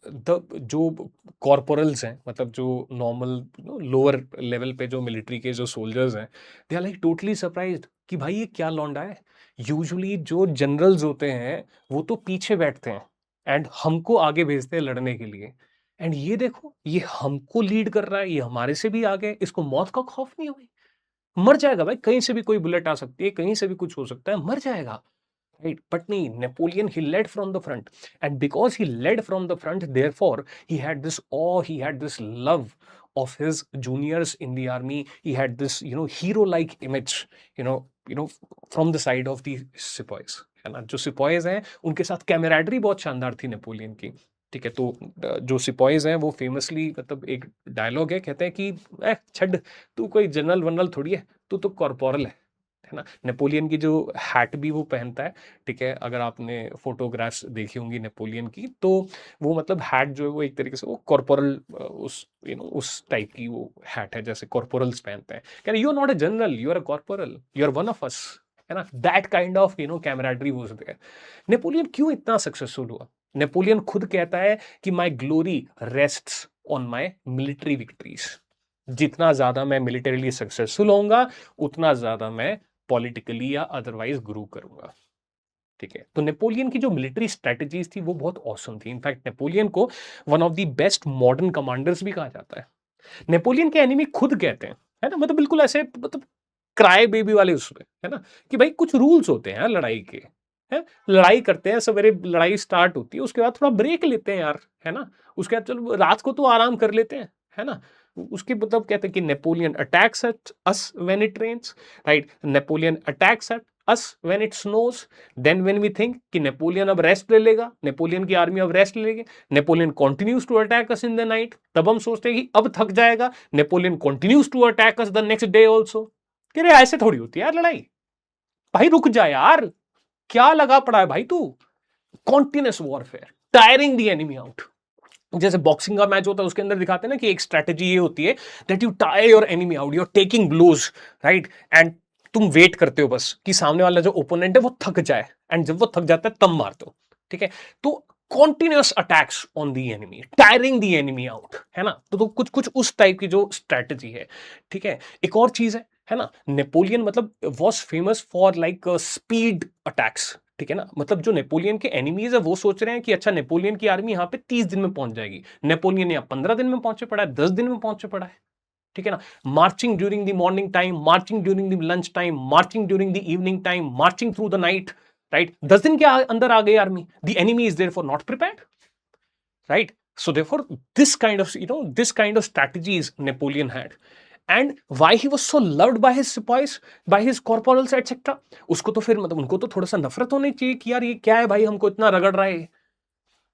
द जो कॉर्पोरल्स हैं, मतलब जो नॉर्मल लोअर लेवल पे जो मिलिट्री के जो सोल्जर्स हैं, they are like totally surprised कि भाई ये क्या लौंडा है। यूजुअली जो जनरल्स होते हैं वो तो पीछे बैठते हैं एंड हमको आगे भेजते हैं लड़ने के लिए, एंड ये देखो ये हमको लीड कर रहा है, ये हमारे से भी आगे, इसको मौत का खौफ नहीं हुई। मर जाएगा भाई, कहीं से भी कोई बुलेट आ सकती है, कहीं से भी कुछ हो सकता है, मर जाएगा, राइट। बट नहीं, Napoleon he led from the front, and because he led from the front therefore he had this uh, he had this love of his juniors in the army. He had this hero like image, from the side of the sepoys, है ना। जो sepoys हैं उनके साथ camaraderie बहुत शानदार थी Napoleon की। ठीक है, तो जो सिपॉयज हैं वो फेमसली, मतलब एक डायलॉग है, कहते हैं कि छड़, तू कोई जनरल वनरल थोड़ी है, तू तो कॉर्पोरल है ना। नेपोलियन की जो हैट भी वो पहनता है। ठीक है, अगर आपने फोटोग्राफ्स देखी होंगी नेपोलियन की, तो वो मतलब हैट जो है वो एक तरीके से वो कॉर्पोरल उस टाइप की वो हैट है जैसे कॉर्पोरल्स पहनते हैं। कह रहे you are not a general, you are a corporal, you are one of us, है ना। That kind of camaraderie was there. Napoleon क्यों इतना सक्सेसफुल हुआ? नेपोलियन खुद कहता है कि my glory rests on my military victories. जितना ज्यादा मैं मिलिटरीली सक्सेसफुल होऊंगा उतना ज्यादा मैं पॉलिटिकली या अदरवाइज ग्रो करूंगा। ठीक है, तो नेपोलियन की जो मिलिट्री स्ट्रेटजीज थी वो बहुत ऑसम थी। इनफैक्ट नेपोलियन को one of the best modern commanders भी कहा जाता है। नेपोलियन के एनिमी खुद कहते हैं, है ना, मतलब बिल्कुल ऐसे, मतलब क्राई बेबी वाले उसमें, है ना, कि भाई कुछ रूल्स होते हैं लड़ाई के, है। लड़ाई करते हैं, सवेरे लड़ाई स्टार्ट होती है, उसके बाद थोड़ा ब्रेक लेते हैं यार, है ना। उसके बाद चलो रात को तो आराम कर लेते हैं, है ना। उसके मतलब कहते हैं कि Napoleon attacks at us when it rains, right. Napoleon attacks at us when it snows, then when we think कि नेपोलियन अब रेस्ट ले लेगा, नेपोलियन की आर्मी अब रेस्ट ले लेगी, Napoleon continues to attack us in the night, तब हम सोचते हैं कि अब थक जाएगा, Napoleon continues to attack us the next day also. कह रहे ऐसे थोड़ी होती है यार लड़ाई, भाई रुक जा यार, क्या लगा पड़ा है भाई तू। Continuous warfare, tiring the enemy out, जैसे बॉक्सिंग का मैच होता है उसके अंदर दिखाते हैं ना कि एक स्ट्रेटेजी ये होती है that you tire your enemy out, you are taking blows, right, and तुम वेट करते हो बस कि सामने वाला जो ओपोनेंट है वो थक जाए, एंड जब वो थक जाता है तब मारते हो, ठीक है। तो continuous attacks on the enemy, tiring the enemy out, है ना। तो कुछ कुछ उस टाइप की जो स्ट्रेटेजी है, ठीक है। एक और चीज है ना, नेपोलियन मतलब was famous for like speed attacks, ठीक है ना। मतलब जो नेपोलियन के एनिमीज है वो सोच रहे हैं कि अच्छा नेपोलियन की आर्मी यहाँ पे 30 दिन में पहुंच जाएगी, नेपोलियन यहाँ 15 दिन में पहुंचे पड़ा है, 10 दिन में पहुंचे पड़ा है, ठीक है ना। Marching during the morning time, marching during the lunch time, marching during the evening time, marching through the night, right. 10 दिन के अंदर आ गई army, the enemy is therefore not prepared, right. So therefore, this kind of this kind of strategies Napoleon had, and why he was so loved by his sepoys, by his corporals etc. उसको तो फिर मतलब उनको तो थोड़ा सा नफरत होनी चाहिए कि यार ये क्या है भाई, हमको इतना रगड़ रहा है।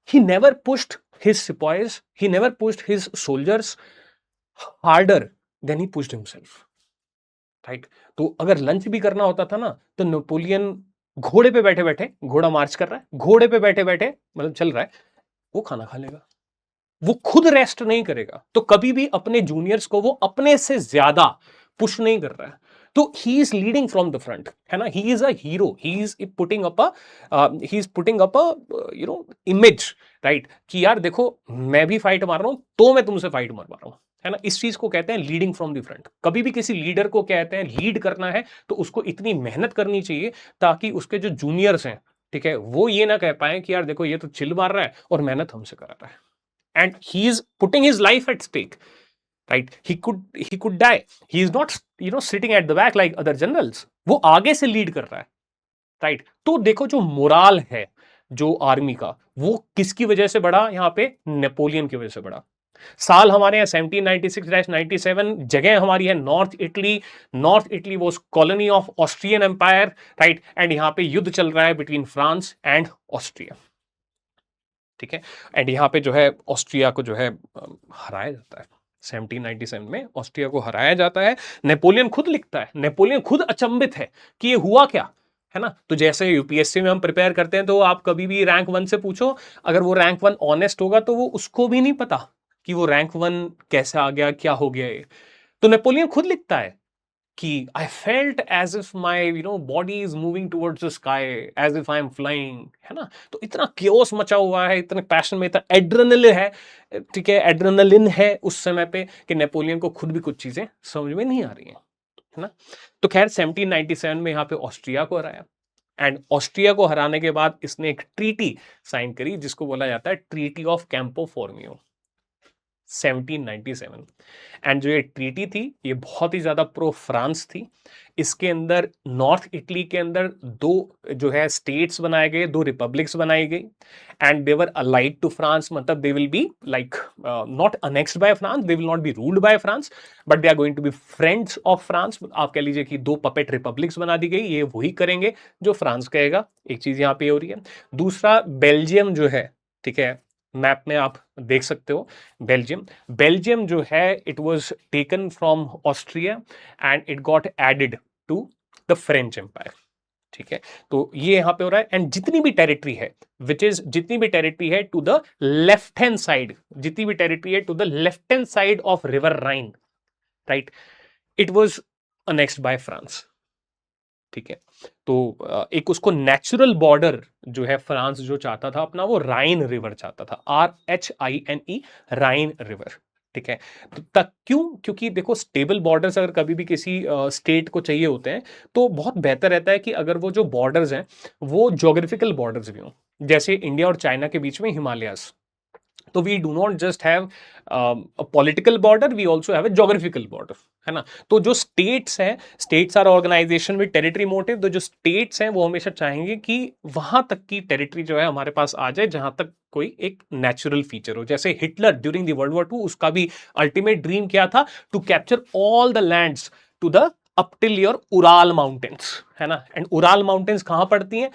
He never pushed his sepoys, he never pushed his soldiers harder than he pushed himself, right. तो अगर लंच भी करना होता था ना तो नेपोलियन घोड़े पे बैठे बैठे, घोड़ा मार्च कर रहा है, घोड़े पे बैठे बैठे मतलब चल रहा है, वो खाना खा लेगा, वो खुद रेस्ट नहीं करेगा। तो कभी भी अपने जूनियर्स को वो अपने से ज्यादा पुश नहीं कर रहा है। तो he is leading from the front, है ना। ही is a hero, he is putting up image, right, कि यार देखो मैं भी फाइट मार रहा हूं तो मैं तुमसे फाइट मरवा रहा हूं, है ना। इस चीज को कहते हैं लीडिंग फ्रॉम द फ्रंट। कभी भी किसी लीडर को कहते हैं लीड करना है तो उसको इतनी मेहनत करनी चाहिए ताकि उसके जो जूनियर्स हैं, ठीक है, वो ये ना कह पाए कि यार देखो ये तो चिल मार रहा है और मेहनत हमसे करा रहा है, and he is putting his life at stake, right. He could die. He is not sitting at the back like other generals. वो आगे से लीड कर रहा है, राइट। तो देखो जो मोराल है जो आर्मी का, वो किसकी वजह से बढ़ा यहाँ पे, नेपोलियन की वजह से बढ़ा। साल हमारे यहाँ 1796-97, जगह हमारी है north Italy. North Italy was colony of Austrian empire, right, and यहाँ पे युद्ध चल रहा है बिटवीन फ्रांस एंड ऑस्ट्रिया, ठीक है। एंड यहाँ पे जो है ऑस्ट्रिया को जो है हराया जाता है 1797 में, ऑस्ट्रिया को हराया जाता है। नेपोलियन खुद लिखता है, नेपोलियन खुद अचंभित है कि ये हुआ क्या, है ना। तो जैसे यूपीएससी में हम प्रिपेयर करते हैं तो आप कभी भी रैंक 1 से पूछो, अगर वो रैंक 1 ऑनेस्ट होगा तो वो उसको भी नहीं पता कि वो रैंक 1 कैसे आ गया, क्या हो गया ये। तो नेपोलियन खुद लिखता है कि I felt as if my body is moving towards the sky, as if I am flying, है ना। तो इतना क्योस मचा हुआ है, इतने पैशन में, इतना एड्रेनलिन है, ठीक है, एड्रेनलिन है उस समय पे कि नेपोलियन को खुद भी कुछ चीजें समझ में नहीं आ रही हैं, है ना। तो खैर 1797 में यहाँ पे ऑस्ट्रिया को हराया, एंड ऑस्ट्रिया को हराने के बाद इसने एक ट्रीटी साइन करी जिसको बोला जाता है ट्रीटी ऑफ कैंपो फॉर्मियो 1797। एंड जो ये ट्रीटी थी ये बहुत ही ज्यादा प्रो फ्रांस थी। इसके अंदर नॉर्थ इटली के अंदर दो जो है स्टेट्स बनाए गए, दो रिपब्लिक्स बनाई गई, and they were allied to France, मतलब they will be like not annexed by France, they will not be ruled by France, but they are going to be friends of France. आप कह लीजिए कि दो puppet republics बना दी गई, ये वही करेंगे जो फ्रांस कहेगा। एक चीज यहाँ पे हो रही है। दूसरा बेल्जियम जो है, ठीक है, मैप में आप देख सकते हो बेल्जियम, बेल्जियम जो है it was taken from Austria and it got added to the French empire, ठीक है। तो ये यहां पे हो रहा है। एंड जितनी भी टेरिटरी है जितनी भी टेरिटरी है to the left hand side, जितनी भी टेरिटरी है to the left hand side of river Rhine, right, it was annexed by France, ठीक है। तो एक उसको नेचुरल बॉर्डर जो है फ्रांस जो चाहता था अपना, वो राइन रिवर चाहता था, RHINE, राइन रिवर, ठीक है। तो तक क्यों, क्योंकि देखो स्टेबल बॉर्डर्स अगर कभी भी किसी स्टेट को चाहिए होते हैं तो बहुत बेहतर रहता है कि अगर वो जो बॉर्डर्स हैं वो ज्योग्राफिकल बॉर्डर्स भी हों। जैसे इंडिया और चाइना के बीच में हिमालयास, तो we do not just have a political border, we also have a geographical border, है ना। तो जो स्टेट्स हैं, states are organisation with territory motive, तो जो स्टेट्स हैं वो हमेशा चाहेंगे कि वहां तक की टेरिटरी जो है हमारे पास आ जाए जहां तक कोई एक नेचुरल फीचर हो। जैसे Hitler during the world war 2, उसका भी अल्टीमेट ड्रीम क्या था, to capture all the lands to the up till your Ural mountains, है ना। एंड उराल माउंटेन्स कहां पड़ती हैं,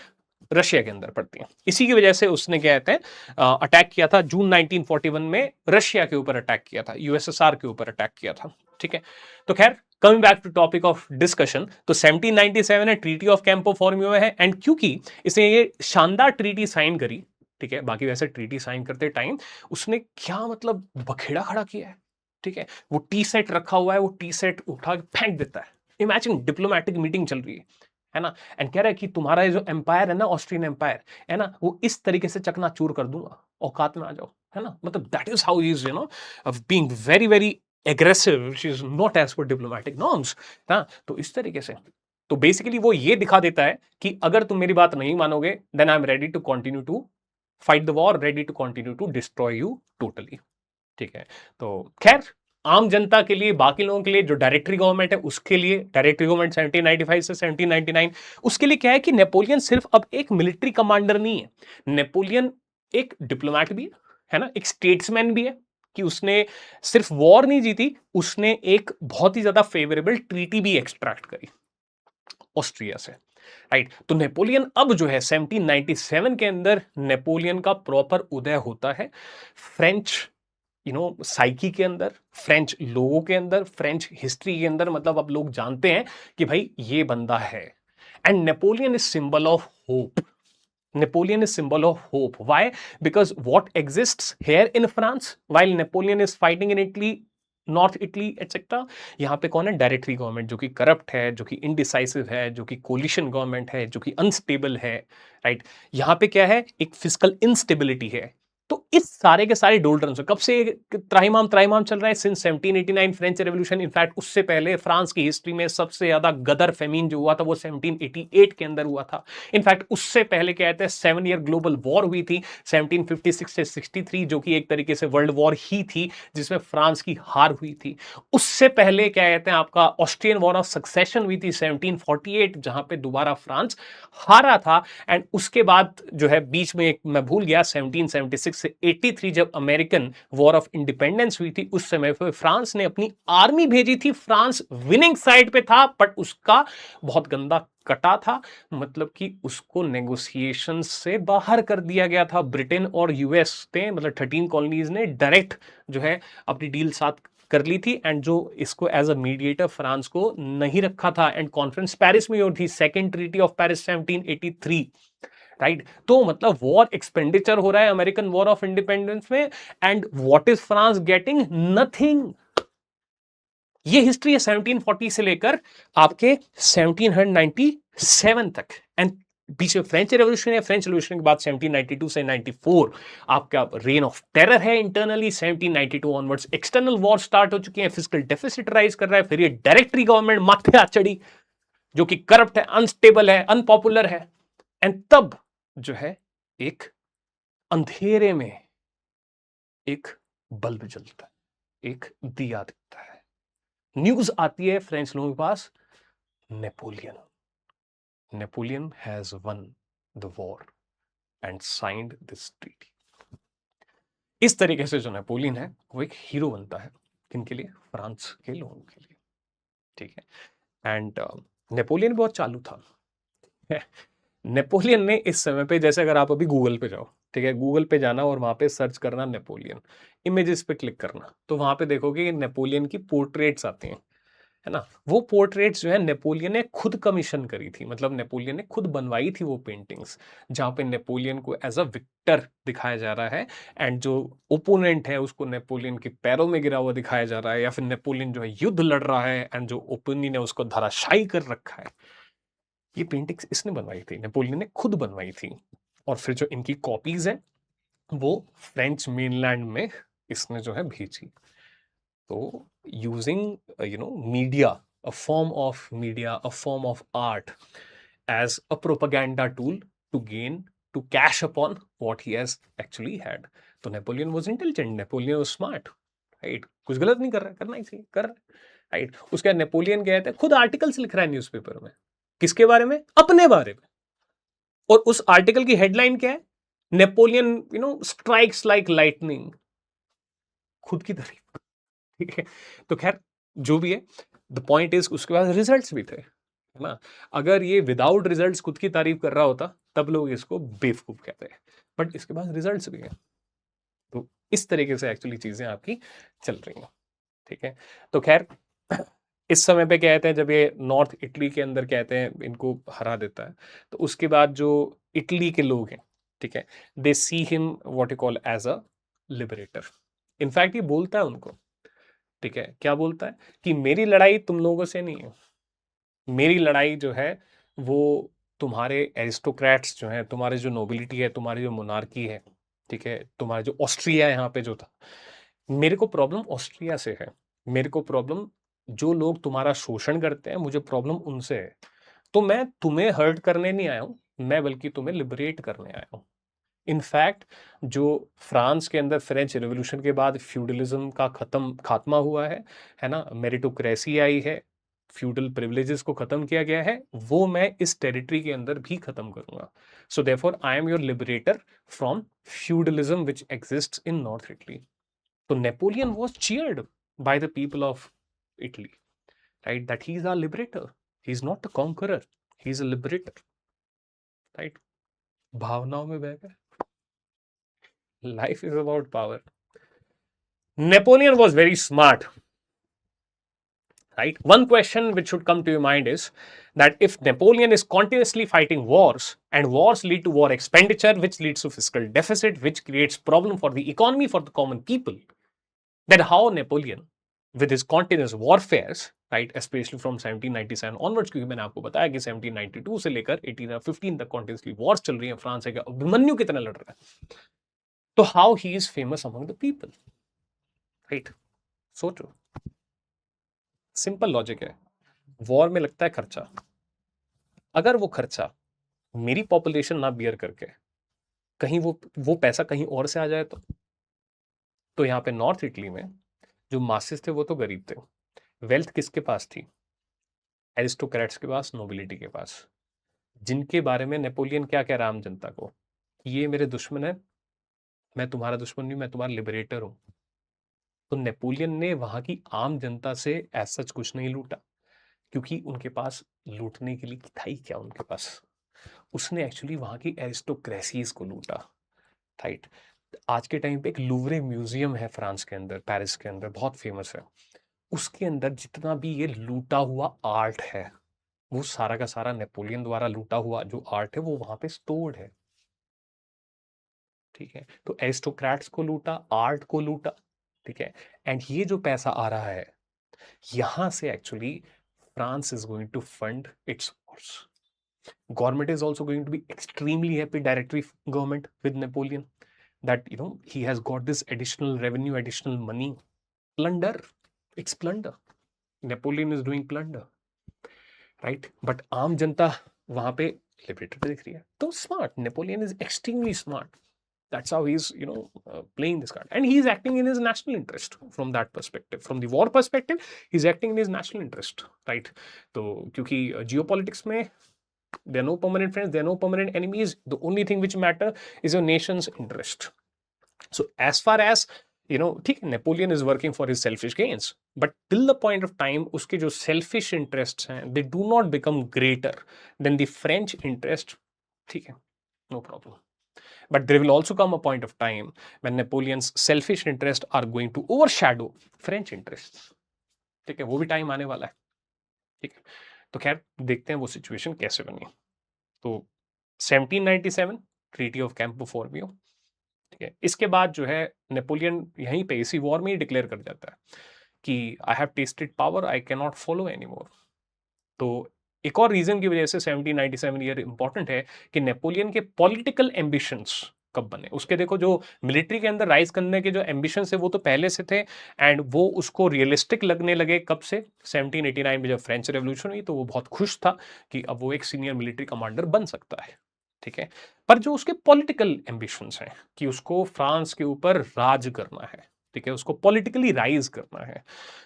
रशिया के अंदर पड़ती हैं। इसी की वजह से उसने क्या कहते हैं अटैक किया था जून 1941 में, रशिया के ऊपर अटैक किया था, यूएसएसआर के ऊपर अटैक किया था, ठीक है। तो खैर coming back to topic of discussion, तो 1797 है, ट्रीटी ऑफ कैंपो फॉर्मियो है। एंड क्योंकि इसने ये शानदार ट्रीटी साइन करी, ठीक है, बाकी वैसे ट्रीटी साइन करते टाइम उसने क्या मतलब बखेड़ा खड़ा किया है, ठीक है, वो टी सेट रखा हुआ है, वो टी सेट उठा के फेंक देता है। इमेजिन डिप्लोमेटिक मीटिंग चल रही है ना, एंड कह रहा है कि तुम्हारा ये जो एम्पायर है ना, ऑस्ट्रियन एम्पायर है ना, वो इस तरीके से चकनाचूर कर दूंगा, औकात में आ जाओ, है ना, मतलब that is how he is, you know, of being very very aggressive, which is not as per diplomatic norms ना। तो इस तरीके से तो बेसिकली वो ये दिखा देता है कि अगर तुम मेरी बात नहीं मानोगे, then I am ready to continue to fight the war, ready to continue to destroy you totally, ठीक है। तो खैर, आम जनता के लिए, बाकी लोगों के लिए, जो डायरेक्टरी गवर्नमेंट है उसके लिए, डायरेक्टरी गवर्नमेंट 1795 से 1799, उसके लिए क्या है कि नेपोलियन सिर्फ अब एक मिलिट्री कमांडर नहीं है, नेपोलियन एक डिप्लोमैट भी है ना, एक स्टेट्समैन भी है, कि उसने सिर्फ वॉर नहीं जीती, उसने एक बहुत ही ज्यादा फेवरेबल ट्रीटी भी एक्सट्रैक्ट करी ऑस्ट्रिया से, राइट। तो नेपोलियन अब जो है 1797 के अंदर नेपोलियन का प्रॉपर उदय होता है फ्रेंच साइकी के अंदर, फ्रेंच लोगों के अंदर, फ्रेंच हिस्ट्री के अंदर। मतलब अब लोग जानते हैं कि भाई ये बंदा है, and Napoleon is symbol of hope. Napoleon is symbol of hope. Why? Because what exists here in France while Napoleon is fighting in Italy, north Italy etcetera, यहाँ पे कौन है? डायरेक्टरी गवर्नमेंट, जो कि करप्ट है, जो कि इनडिसाइसिव है, जो कि कोलिशन गवर्नमेंट है, जो कि अनस्टेबल है, राइट। यहाँ पे क्या है? एक फिजिकल इंस्टेबिलिटी है। तो इस सारे के सारे डोल्ड्रम्स कब से त्राहिमाम त्राहिमाम चल रहा है? Since 1789 French revolution. इनफैक्ट उससे पहले फ्रांस की हिस्ट्री में सबसे ज्यादा गदर फेमीन जो हुआ था वो 1788 के अंदर हुआ था। इनफैक्ट उससे पहले क्या कहते हैं, 7 ईयर ग्लोबल वॉर हुई थी 1756 से 63, जो कि एक तरीके से वर्ल्ड वॉर ही थी, जिसमें फ्रांस की हार हुई थी। उससे पहले क्या कहते हैं आपका ऑस्ट्रियन वॉर ऑफ सक्सेशन हुई थी 1748, जहां पे दोबारा फ्रांस हारा था। एंड उसके बाद जो है बीच में एक मैं भूल गया 1776 से 83, जब अमेरिकन वॉर ऑफ इंडिपेंडेंस हुई थी, उस समय पे फ्रांस ने अपनी आर्मी भेजी थी। फ्रांस विनिंग साइड पे था, बट उसका बहुत गंदा कटा था, मतलब कि उसको नेगोशिएशन से बाहर कर दिया गया था। ब्रिटेन और यूएस ने, मतलब 13 कॉलोनीज ने डायरेक्ट जो है अपनी डील साथ कर ली थी, एंड जो इसको एज अ मीडिएटर फ्रांस को नहीं रखा था। एंड कॉन्फ्रेंस पेरिस में हुई थी, second treaty of Paris 1783, right. तो मतलब वॉर एक्सपेंडिचर हो रहा है अमेरिकन वॉर ऑफ इंडिपेंडेंस में, and what is France getting? Nothing. ये हिस्ट्री है 1740 से लेकर आपके 1797 तक। एंड बीच में फ्रेंच रेवोल्यूशन है, फ्रेंच रेवोल्यूशन के बाद 1792 से 94 आपका रेन ऑफ टेरर है internally. 1792 onwards external war start हो चुकी है, फिजिकल डेफिसिट राइज कर रहा है, फिर ये डायरेक्टरी गवर्नमेंट माथे आ चढ़ी, जो कि करप्ट है, अनस्टेबल है, अनपॉपुलर है। एंड तब जो है एक अंधेरे में एक बल्ब जलता है, एक दिया दिखता है। न्यूज आती है फ्रेंच लोगों के पास, Napoleon has won the war and signed this treaty. इस तरीके से जो नेपोलियन है वो एक हीरो बनता है, किनके लिए? फ्रांस के लोगों के लिए, ठीक है। एंड नेपोलियन बहुत चालू था। नेपोलियन ने इस समय पे, जैसे अगर आप अभी गूगल पे जाओ, ठीक है, गूगल पे जाना और वहां पे सर्च करना नेपोलियन, इमेजेस पे क्लिक करना, तो वहां पे देखोगे कि नेपोलियन की पोर्ट्रेट्स आती हैं, है ना। वो पोर्ट्रेट्स जो है नेपोलियन ने खुद कमीशन करी थी, मतलब नेपोलियन ने खुद बनवाई थी वो पेंटिंग्स, जहां पे नेपोलियन को एज अ विक्टर दिखाया जा रहा है, एंड जो ओपोनेंट है उसको नेपोलियन के पैरों में गिरा हुआ दिखाया जा रहा है, या फिर नेपोलियन जो है युद्ध लड़ रहा है, एंड जो ओपोनेंट है उसको धराशायी कर रखा है। ये पेंटिंग्स इसने बनवाई थी, नेपोलियन ने खुद बनवाई थी। और फिर जो इनकी कॉपीज है वो फ्रेंच मेनलैंड में इसने जो है भेजी। तो using media, a form of media, a form of art as a propaganda tool to gain, to cash upon what he has actually had. तो Napoleon was intelligent, Napoleon was smart, right. कुछ गलत नहीं कर रहा है, करना ही चाहिए, कर रहा है, राइट। उसके बाद नेपोलियन क्या कहते हैं, खुद आर्टिकल्स लिख रहा है न्यूज़पेपर में, किसके बारे में? अपने बारे में। और उस आर्टिकल की हेडलाइन क्या है? नेपोलियन स्ट्राइक्स लाइक लाइटनिंग, खुद की तारीफ, ठीक है। तो खैर जो भी है, द पॉइंट इज उसके पास रिजल्ट्स भी थे, है ना। अगर ये विदाउट रिजल्ट्स खुद की तारीफ कर रहा होता तब लोग इसको बेवकूफ कहते हैं, बट इसके पास रिजल्ट्स भी हैं। तो इस तरीके से एक्चुअली चीजें आपकी चल रही हैं, ठीक है। तो खैर इस समय पे कहते हैं, जब ये नॉर्थ इटली के अंदर कहते हैं इनको हरा देता है, तो उसके बाद जो इटली के लोग हैं, ठीक है, they see him what you call as a liberator. In fact ये बोलता है उनको, ठीक है, क्या बोलता है कि मेरी लड़ाई तुम लोगों से नहीं है, मेरी लड़ाई जो है वो तुम्हारे एरिस्टोक्रेट्स जो हैं, तुम्हारे जो नोबिलिटी है, तुम्हारी जो मोनार्की है, ठीक है, तुम्हारे जो ऑस्ट्रिया यहाँ पे जो था, मेरे को प्रॉब्लम ऑस्ट्रिया से है, मेरे को प्रॉब्लम जो लोग तुम्हारा शोषण करते हैं, मुझे प्रॉब्लम उनसे है। तो मैं तुम्हें हर्ट करने नहीं आया हूं, मैं बल्कि तुम्हें लिबरेट करने आया हूं। इनफैक्ट जो फ्रांस के अंदर फ्रेंच रिवॉल्यूशन के बाद फ्यूडलिज्म का खात्मा हुआ है ना, मेरिटोक्रेसी आई है, फ्यूडल प्रिविलेजेस को खत्म किया गया है, वो मैं इस टेरिटरी के अंदर भी खत्म करूंगा। So therefore I am your liberator from feudalism which exists in north Italy. तो Napoleon was cheered by the people of Italy, right, that he is our liberator, he is not a conqueror, he is a liberator, right. भावनाओं में बह गए, life is about power. Napoleon was very smart, right? One question which should come to your mind is that if Napoleon is continuously fighting wars and wars lead to war expenditure, which leads to fiscal deficit, which creates problem for the economy for the common people, then how Napoleon, with his continuous warfares, right, especially from 1797 onwards, क्योंकि मैंने आपको बताया कि 1792 से लेकर 1815 तक continuously wars चल रही है, फ्रांस है, अभिमन्यु कितना लड़ रहा है, तो how he is famous among the people, right? सोचो, सिंपल लॉजिक है, वॉर में लगता है खर्चा, अगर वो खर्चा मेरी पॉपुलेशन ना बियर करके कहीं वो पैसा कहीं और से आ जाए तो यहाँ पे नॉर्थ इटली में जो मासेस थे वो तो गरीब थे, वेल्थ किसके पास थी, एरिस्टोक्रेट्स के पास, नोबिलिटी के पास, जिनके बारे में नेपोलियन क्या कह रहा है आम जनता को, ये मेरे दुश्मन है, मैं तुम्हारा दुश्मन नहीं, मैं तुम्हारा लिबरेटर हूं। तो नेपोलियन ने वहां की आम जनता से एज सच कुछ नहीं लूटा, क्योंकि उनके पास लूटने के लिए था ही क्या उनके पास, उसने एक्चुअली वहां की एरिस्टोक्रेसीज को लूटा, राइट। आज के टाइम पे एक लूवरे म्यूजियम है फ्रांस के अंदर, पेरिस के अंदर, बहुत फेमस है, उसके अंदर जितना भी ये लूटा हुआ आर्ट है, वो सारा का सारा नेपोलियन द्वारा लूटा हुआ जो आर्ट है वो वहां पे स्टोर्ड है, ठीक है। तो एरिस्टोक्रेट्स को लूटा, आर्ट को लूटा, ठीक है, एंड ये जो पैसा आ रहा है यहां से actually France is going to fund its wars. Government is also going to be extremely happy, directory government, with Napoleon, that he has got this additional revenue, additional money. Plunder, it's plunder. Napoleon is doing plunder, right? But आम जनता वहां पे liberated दिख रही है, तो smart, Napoleon is extremely smart, that's how he's playing this card, and he's acting in his national interest from that perspective, from the war perspective he's acting in his national interest, right? तो क्योंकि geopolitics में there are no permanent friends, there are no permanent enemies, the only thing which matter is your nation's interest. So as far as ठीक है, Napoleon is working for his selfish gains, but till the point of time उसके जो selfish interest हैं they do not become greater than the French interest, ठीक है, no problem. But there will also come a point of time when Napoleon's selfish interests are going to overshadow French interests, ठीक है, वो भी time आने वाला है, ठीक है। तो खैर देखते हैं वो सिचुएशन कैसे बनी। तो 1797 ट्रीटी ऑफ कैंपो फॉर्मियो, ठीक है, इसके बाद जो है नेपोलियन यहीं पे इसी वॉर में ही डिक्लेयर कर जाता है कि I have tested power, I can not follow any more. तो एक और रीजन की वजह से 1797 ईयर इंपॉर्टेंट है कि नेपोलियन के पॉलिटिकल एम्बिशंस कब बने, उसके देखो जो मिलिट्री के अंदर राइज करने के जो एम्बिशन है वो तो पहले से थे, एंड वो उसको रियलिस्टिक लगने लगे कब से, 1789 में जब फ्रेंच रेवोल्यूशन हुई तो वो बहुत खुश था कि अब वो एक सीनियर मिलिट्री कमांडर बन सकता है, ठीक है। पर जो उसके पॉलिटिकल एम्बिशंस हैं कि उसको फ्रांस के ऊपर राज करना है, ठीक है, उसको पॉलिटिकली राइज करना है,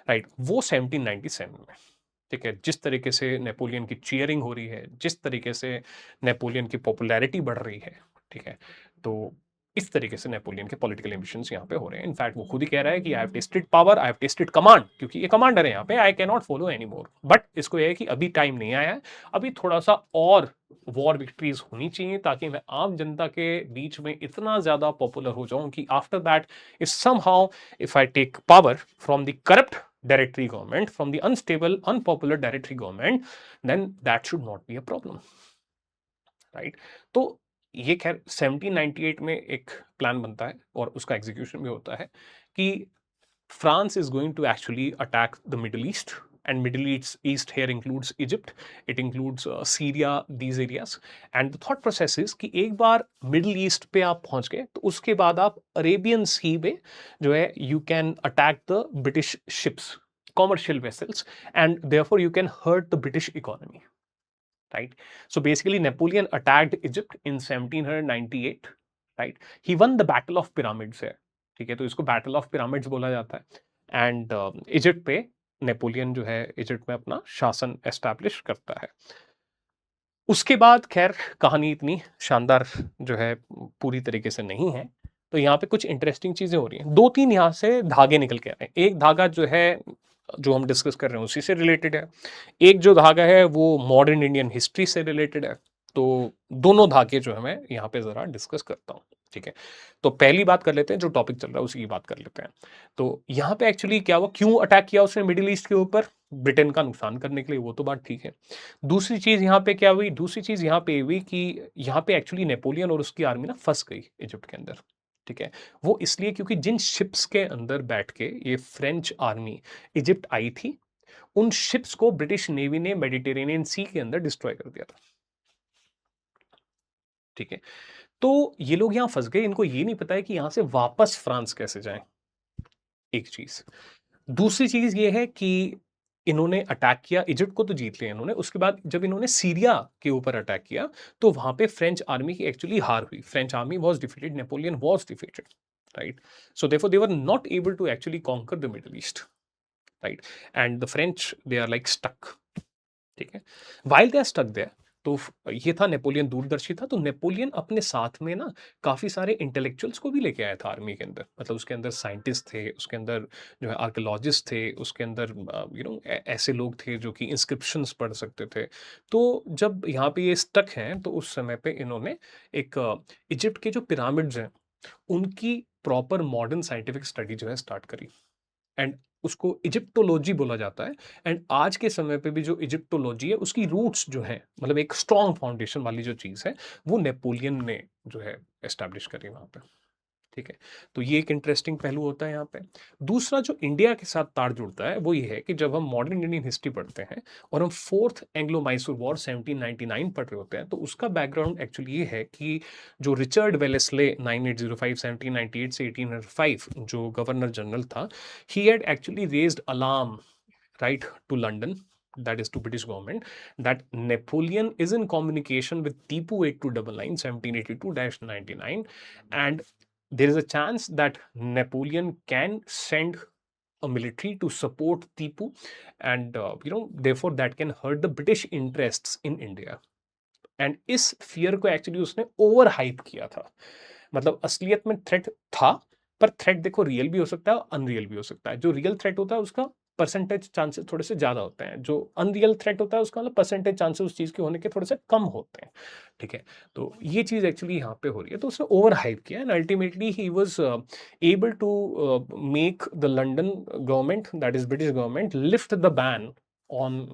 राइट, वो 1797 में, ठीक है, जिस तरीके से नेपोलियन की चीयरिंग हो रही है, जिस तरीके से नेपोलियन की पॉपुलैरिटी बढ़ रही है, ठीक है, तो इस तरीके से नेपोलियन के पॉलिटिकल एम्बिशंस यहाँ पे हो रहे हैं। इनफैक्ट वो खुद ही कह रहा है कि I have tested power, I have tested command, क्योंकि ये कमांडर है यहाँ पे, I can not follow any more. But इसको यह है कि अभी टाइम नहीं आया है, अभी थोड़ा सा और वॉर विक्ट्रीज होनी चाहिए ताकि मैं आम जनता के बीच में इतना ज्यादा पॉपुलर हो जाऊं कि after that if somehow if I take power from the corrupt directory government, from the unstable, unpopular directory government, then that should not be a problem, right? तो ये खैर 1798 में एक प्लान बनता है और उसका एग्जीक्यूशन भी होता है कि France is going to actually attack the Middle East, and Middle East here includes Egypt, it includes Syria, these areas. And the thought process is कि एक बार Middle East पे आप पहुंच गए तो उसके बाद आप Arabian Sea में जो है you can attack the British ships, commercial vessels, and therefore you can hurt the British economy. Right? So basically, Napoleon attacked Egypt in 1798. Right? He won the Battle of Pyramids है. ठीक है, तो इसको battle of pyramids बोला जाता है. And Egypt पे Napoleon जो है इजिप्ट में अपना शासन एस्टैब्लिश करता है. उसके बाद खैर कहानी इतनी शानदार जो है पूरी तरीके से नहीं है. तो यहाँ पे कुछ इंटरेस्टिंग चीजें हो रही हैं. दो तीन यहाँ से धागे निकल के आ रहे हैं. एक धागा जो है जो हम डिस्कस कर रहे हैं उसी से रिलेटेड है. एक जो धागा है वो मॉडर्न इंडियन हिस्ट्री से रिलेटेड है. तो दोनों धागे जो है मैं यहाँ पे जरा डिस्कस करता हूँ. ठीक है, तो पहली बात कर लेते हैं, जो टॉपिक चल रहा है उसी की बात कर लेते हैं. तो यहाँ पे एक्चुअली क्या हुआ, क्यों अटैक किया उसने मिडिल ईस्ट के ऊपर, ब्रिटेन का नुकसान करने के लिए, वो तो बात ठीक है. दूसरी चीज यहाँ पे क्या हुई, दूसरी चीज यहाँ पे हुई कि यहाँ पे एक्चुअली नेपोलियन और उसकी आर्मी ना फंस गई इजिप्ट के अंदर. ठीक है, वो इसलिए क्योंकि जिन शिप्स के अंदर बैठ के ये फ्रेंच आर्मी इजिप्ट आई थी, उन शिप्स को ब्रिटिश नेवी ने मेडिटेरेनियन सी के अंदर डिस्ट्रॉय कर दिया था. ठीक है, तो ये लोग यहां फंस गए, इनको ये नहीं पता है कि यहां से वापस फ्रांस कैसे जाएं. एक चीज. दूसरी चीज ये है कि इन्होंने अटैक किया, इजिप्ट को तो जीत लिया इन्होंने, उसके बाद जब इन्होंने सीरिया के ऊपर अटैक किया तो वहां पे फ्रेंच आर्मी की एक्चुअली हार हुई. French army was defeated, Napoleon was defeated. Right, so therefore they were not able to actually conquer the middle east. Right, and the French they are like stuck. ठीक है, while they are stuck there. तो ये था Napoleon दूरदर्शी था. तो Napoleon अपने साथ में ना काफी सारे इंटेलेक्चुअल्स को भी लेके आया था आर्मी के अंदर. मतलब उसके अंदर साइंटिस्ट थे, उसके अंदर जो है आर्कियोलॉजिस्ट थे, उसके अंदर ऐसे लोग थे जो कि इंस्क्रिप्शंस पढ़ सकते थे. तो जब यहाँ पे ये स्टक हैं तो उस समय पे इन्होंने एक इजिप्ट के जो पिरामिड्स हैं उनकी प्रॉपर मॉडर्न साइंटिफिक स्टडी जो है स्टार्ट करी. एंड उसको इजिप्टोलॉजी बोला जाता है. एंड आज के समय पे भी जो इजिप्टोलॉजी है उसकी रूट्स जो है, मतलब एक स्ट्रॉन्ग फाउंडेशन वाली जो चीज है, वो नेपोलियन ने जो है एस्टैब्लिश करी वहां पे. ठीक है, तो ये एक इंटरेस्टिंग पहलू होता है यहाँ पे. दूसरा जो इंडिया के साथ तार जुड़ता है वो ये है कि जब हम मॉडर्न इंडियन हिस्ट्री पढ़ते हैं और हम फोर्थ एंग्लो मैसूर वॉर 1799 पढ़ रहे होते हैं, तो उसका बैकग्राउंड एक्चुअली ये है कि जो रिचर्ड वेलेस्ले 9805 1798 से 1805 जो गवर्नर जनरल था, he had actually raised alarm right to London, that is to British government, that Napoleon is in communication with Tipu 8299 1782-99, and there is a chance that Napoleon can send a military to support Tipu, and therefore that can hurt the British interests in India. And इस fear को actually उसने over hype किया था. मतलब असलियत में threat था, पर थ्रेट देखो रियल भी हो सकता है और अनरियल भी हो सकता है. जो रियल थ्रेट होता है उसका परसेंटेज चांसेस थोड़े से ज्यादा होते हैं, जो अनरियल थ्रेट होता है उसका मतलब परसेंटेज चांसेस उस चीज के होने के थोड़े से कम होते हैं. ठीक है, तो ये चीज एक्चुअली यहाँ पे हो रही है. तो उसने ओवर हाइप किया and ultimately he was able to make the London government, that is British government, lift the ban on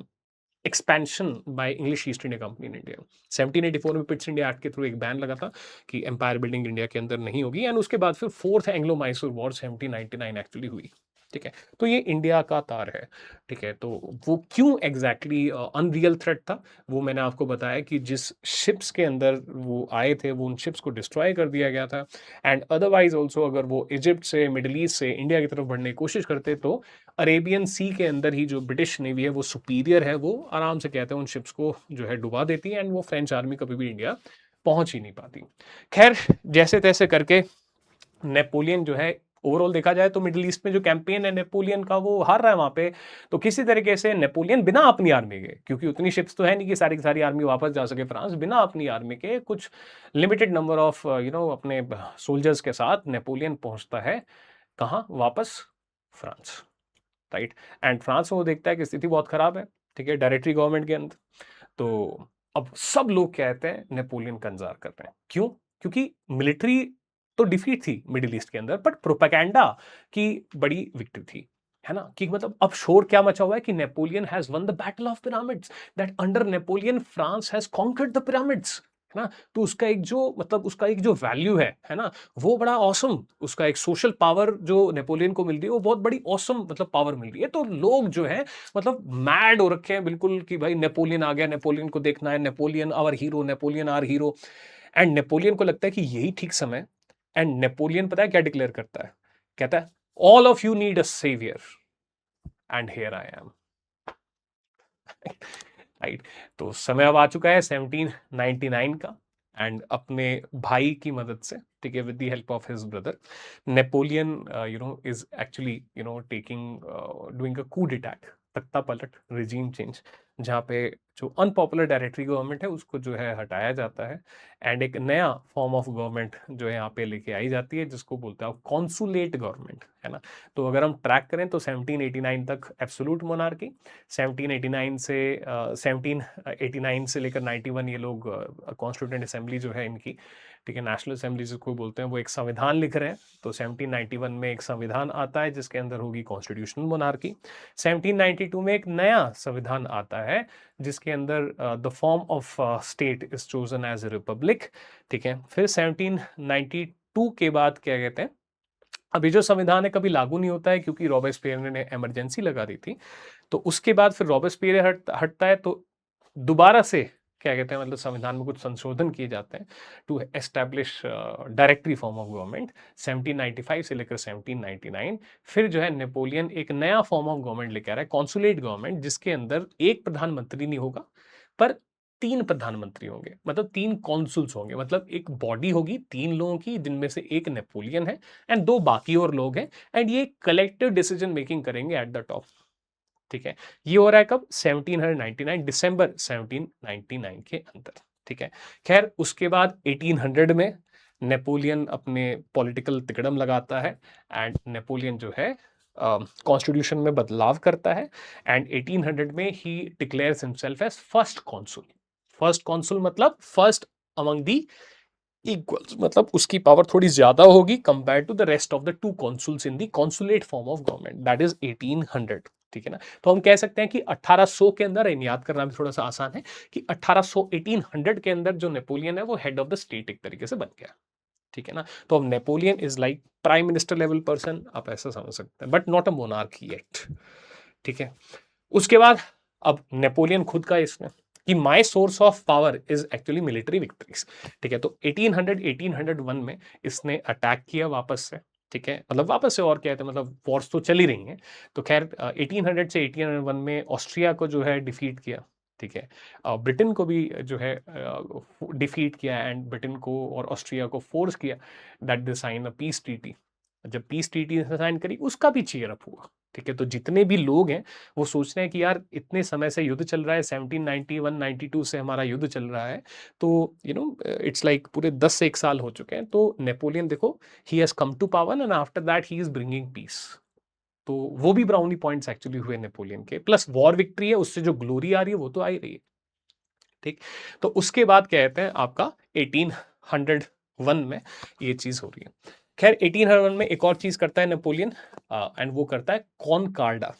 expansion by English East India company in India. 1784 में पिट्स इंडिया एक्ट के through एक ban लगा था कि empire building India के अंदर नहीं होगी. एंड उसके बाद फिर fourth Anglo Mysore war 1799 actually हुई. ठीक है, तो ये इंडिया का तार है. ठीक है, तो वो क्यों एग्जैक्टली अनरियल थ्रेट था, वो मैंने आपको बताया कि जिस शिप्स के अंदर वो आए थे वो उन शिप्स को डिस्ट्रॉय कर दिया गया था. एंड अदरवाइज ऑल्सो अगर वो इजिप्ट से, मिडिल ईस्ट से इंडिया की तरफ बढ़ने की कोशिश करते तो अरेबियन सी के अंदर ही जो ब्रिटिश नेवी है वो सुपीरियर है, वो आराम से कहते हैं उन शिप्स को जो है डुबा देती है एंड वो फ्रेंच आर्मी कभी भी इंडिया पहुंच ही नहीं पाती. खैर, जैसे तैसे करके नेपोलियन जो है, ओवरऑल देखा जाए तो मिडिल ईस्ट में जो कैंपेन है नेपोलियन का वो हार रहा है वहां पे. तो किसी तरीके से नेपोलियन बिना अपनी आर्मी के, क्योंकि उतनी शिप्स तो है नहीं कि सारी की सारी आर्मी वापस जा सके फ्रांस, बिना अपनी आर्मी के कुछ लिमिटेड नंबर ऑफ अपने सोल्जर्स के साथ नेपोलियन पहुंचता है कहाँ, वापस फ्रांस. राइट, एंड फ्रांस में वो देखता है कि स्थिति बहुत खराब है. ठीक है, डायरेक्टरी गवर्नमेंट के अंदर. तो अब सब लोग कहते हैं नेपोलियन का इंतजार कर रहे हैं. क्यों? क्योंकि मिलिट्री तो डिफीट थी मिडिल ईस्ट के अंदर, बट प्रोपेगेंडा की बड़ी विक्ट्री थी, है ना. कि मतलब अब शोर क्या मचा हुआ है कि Napoleon has won the battle of pyramids, that under Napoleon France has conquered the pyramids. है ना। तो उसका एक जो मतलब उसका एक जो वैल्यू है ना, वो बड़ा ऑसम, उसका एक सोशल पावर जो नेपोलियन को मिल रही है वो बहुत बड़ी ऑसम मतलब पावर मिल रही है। तो लोग जो है मतलब मैड हो रखे हैं बिल्कुल कि भाई नेपोलियन आ गया, नेपोलियन को देखना है, Napoleon our hero, Napoleon our hero. And Napoleon को लगता है कि यही ठीक समय। एंड नेपोलियन पता है क्या डिक्लेयर करता है, कहता है all of you need a saviour and here I am. Right. तो समय अब आ चुका है 1799 का। एंड अपने भाई की मदद से, ठीक है, with the help of his brother, Napoleon is actually taking doing a could attack, तख्ता पलट, रिजीम चेंज, जहाँ पे जो अनपॉपुलर डायरेक्टरी गवर्नमेंट है उसको जो है हटाया जाता है। एंड एक नया फॉर्म ऑफ गवर्नमेंट जो है यहाँ पे लेके आई जाती है, जिसको बोलते हैं कॉन्सुलेट गवर्नमेंट, है ना। तो अगर हम ट्रैक करें तो 1789 तक एब्सोल्यूट मोनार्की, 1789 से 1789 से लेकर 91 ये लोग कॉन्स्टिट्यूएंट असेंबली जो है इनकी, ठीक है, नेशनल असेंबली जिसको बोलते हैं, वो एक संविधान लिख रहे हैं। तो 1791 में एक संविधान आता है जिसके अंदर होगी कॉन्स्टिट्यूशनल मोनार्की। 1792 में एक नया संविधान आता है जिसके अंदर the form of state is chosen as a republic, ठीक है। फिर 1792 के बाद क्या कहते हैं, अभी जो संविधान है कभी लागू नहीं होता है क्योंकि रॉबेस्पियर ने इमरजेंसी लगा दी थी। तो उसके बाद फिर रॉबेस्पियर हटता है, तो दोबारा से क्या कहते हैं मतलब संविधान में कुछ संशोधन किए जाते हैं to establish directory form of government 1795 से लेकर 1799। फिर जो है नेपोलियन एक नया फॉर्म ऑफ गवर्नमेंट लेकर आ रहा है, कॉन्सुलेट गवर्नमेंट, जिसके अंदर एक प्रधानमंत्री नहीं होगा पर तीन प्रधानमंत्री होंगे, मतलब तीन कॉन्सुल्स होंगे, मतलब एक बॉडी होगी तीन लोगों की जिनमें से एक नेपोलियन है एंड दो बाकी और लोग हैं। एंड ये कलेक्टिव डिसीजन मेकिंग करेंगे एट द टॉप, ठीक है। ये हो रहा है कब, 1799, दिसंबर 1799 के अंदर, ठीक है। खैर उसके बाद 1800 में नेपोलियन अपने पॉलिटिकल तिकड़म लगाता है एंड नेपोलियन जो है कॉन्स्टिट्यूशन में बदलाव करता है। एंड 1800 में he declares himself as first consul. First consul मतलब फर्स्ट अमंग दी इक्वल्स, मतलब उसकी पावर थोड़ी ज्यादा होगी compare to the rest of the two consuls in the consulate form of government, that is 1800, ठीक है ना। तो हम कह सकते हैं कि 1800 के अंदर, याद करना भी थोड़ा सा आसान है, कि 1800 1800 के अंदर जो नेपोलियन है वो हेड ऑफ द स्टेट एक तरीके से बन गया, ठीक है ना। तो अब Napoleon is like prime minister level person, आप ऐसा समझ सकते हैं, but not a monarch yet, ठीक है। उसके बाद अब नेपोलियन खुद का इसमें कि my source of power is actually military victories, ठीक है। तो 1801 में इसने अटैक किया वापस से, ठीक है, मतलब वापस से, और क्या है मतलब वॉर्स तो चल ही रही हैं। तो खैर 1800 से 1801 में ऑस्ट्रिया को जो है डिफीट किया, ठीक है। ब्रिटेन को भी जो है डिफीट किया एंड ब्रिटेन को और ऑस्ट्रिया को फोर्स किया that they sign a peace treaty. जब पीस ट्रीटी साइन करी उसका भी चीयर अप हुआ, ठीक है। तो जितने भी लोग हैं वो सोच रहे हैं कि यार इतने समय से युद्ध चल रहा है, 1791 92 से हमारा युद्ध चल रहा है, तो इट्स लाइक पूरे 10 से 1 साल हो चुके हैं। तो नेपोलियन देखो, he has come to power and after that he is bringing peace. तो वो भी ब्राउनी पॉइंट्स एक्चुअली हुए नेपोलियन के, प्लस वॉर विक्ट्री है, उससे जो ग्लोरी आ रही है वो तो आ ही रही है, ठीक। तो उसके बाद कहते हैं आपका 1801 में ये चीज हो रही है। खैर 1801 में एक और चीज करता है नेपोलियन, एंड वो करता है कॉनकार्डा।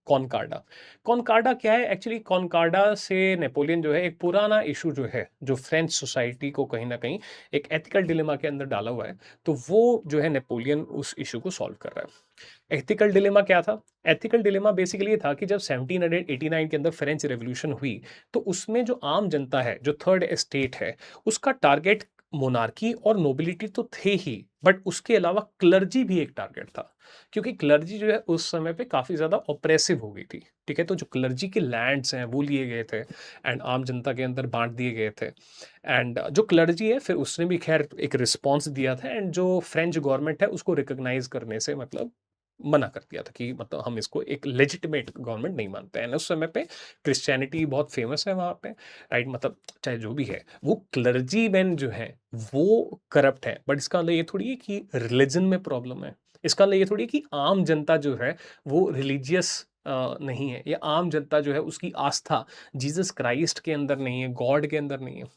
कॉनकार्डा, कॉनकार्डा क्या है एक्चुअली? कॉनकार्डा से नेपोलियन जो है एक पुराना इशू जो है, जो फ्रेंच सोसाइटी को कहीं ना कहीं एक एथिकल डिलेमा के अंदर डाला हुआ है, तो वो जो है नेपोलियन उस इशू को सॉल्व कर रहा है। एथिकल डिलेमा क्या था? एथिकल डिलेमा बेसिकली ये था कि जब 1789 के अंदर फ्रेंच रेवोल्यूशन हुई, तो उसमें जो आम जनता है, जो थर्ड एस्टेट है, उसका टारगेट मोनार्की और नोबिलिटी तो थे ही, बट उसके अलावा क्लर्जी भी एक टारगेट था, क्योंकि क्लर्जी जो है उस समय पे काफी ज्यादा ऑप्रेसिव हो गई थी, ठीक है। तो जो क्लर्जी के लैंड्स हैं वो लिए गए थे एंड आम जनता के अंदर बांट दिए गए थे। एंड जो क्लर्जी है फिर उसने भी खैर एक रिस्पॉन्स दिया था, एंड जो फ्रेंच गवर्नमेंट है उसको रिकॉग्नाइज करने से मतलब मना कर दिया था कि मतलब हम इसको एक लेजिटिमेट गवर्नमेंट नहीं मानते हैं। उस समय पे क्रिश्चियनिटी बहुत फेमस है वहाँ पे, राइट, मतलब चाहे जो भी है, वो क्लर्जी मैन जो है वो करप्ट है, बट इसका मतलब ये थोड़ी है कि रिलीजन में प्रॉब्लम है। इसका मतलब ये थोड़ी है कि आम जनता जो है वो रिलीजियस नहीं है, या आम जनता जो है उसकी आस्था जीसस क्राइस्ट के अंदर नहीं है, गॉड के अंदर नहीं है,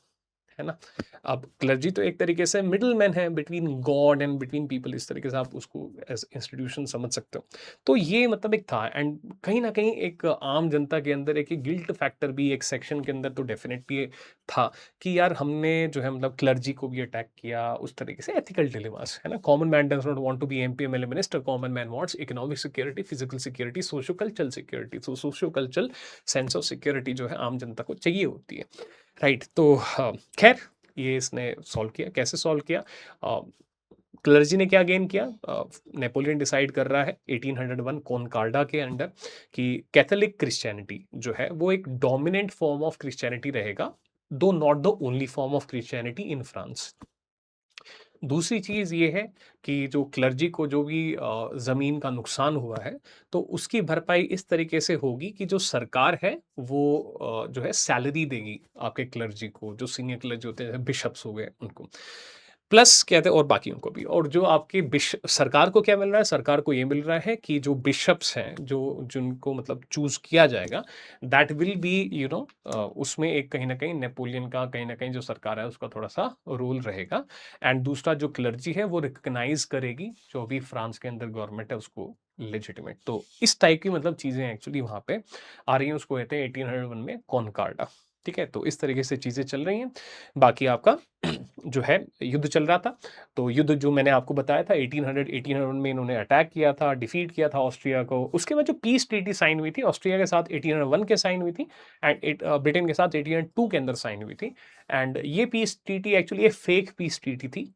है ना। अब क्लर्जी तो एक तरीके से मिडल मैन है between God and between people, इस तरीके से आप उसको एज इंस्टीट्यूशन समझ सकते हो। तो ये मतलब एक था, एंड कहीं ना कहीं एक आम जनता के अंदर एक गिल्ट फैक्टर भी एक सेक्शन के अंदर तो डेफिनेटली था कि यार हमने जो है मतलब क्लर्जी को भी अटैक किया, उस तरीके से एथिकल डिलेमास है ना। Common man does not want to be MP MLA minister, common man wants economic security, physical security, socio cultural security. तो socio cultural sense of security जो है आम जनता को चाहिए होती है, राइट। तो खैर ये इसने सॉल्व किया। कैसे सॉल्व किया? क्लर्जी ने क्या गेन किया? नेपोलियन डिसाइड कर रहा है 1801 कॉनकार्डा के अंडर कि कैथोलिक क्रिश्चियनिटी जो है वो एक डोमिनेंट फॉर्म ऑफ क्रिश्चियनिटी रहेगा, दो not the only form of Christianity in France. दूसरी चीज़ ये है कि जो क्लर्जी को जो भी ज़मीन का नुकसान हुआ है, तो उसकी भरपाई इस तरीके से होगी कि जो सरकार है वो जो है सैलरी देगी आपके क्लर्जी को, जो सीनियर क्लर्जी होते हैं, बिशप्स हो गए उनको। प्लस कहते हैं और बाकियों को भी। और जो आपके सरकार को क्या मिल रहा है? सरकार को ये मिल रहा है कि जो बिशप्स हैं, जो जिनको मतलब चूज किया जाएगा, दैट विल बी उसमें एक कहीं ना कहीं नेपोलियन का, कहीं ना कहीं जो सरकार है उसका थोड़ा सा रोल रहेगा। एंड दूसरा जो क्लर्जी है वो रिकग्नाइज करेगी जो भी फ्रांस के अंदर गवर्नमेंट है उसको लेजिटिमेट। तो इस टाइप की मतलब चीजें एक्चुअली वहां पे आ रही हैं। उसको कहते हैं 1801 में कॉनकार्डा। ठीक है, तो इस तरीके से चीजें चल रही हैं। बाकी आपका जो है युद्ध चल रहा था। तो युद्ध जो मैंने आपको बताया था 1801 में इन्होंने अटैक किया था, डिफीट किया था ऑस्ट्रिया को। उसके बाद जो पीस ट्रीटी साइन हुई थी ऑस्ट्रिया के साथ 1801 के साइन हुई थी, एंड ब्रिटेन के साथ 1802 के अंदर साइन हुई थी। एंड ये पीस ट्रीटी एक्चुअली एक फेक पीस ट्रीटी थी।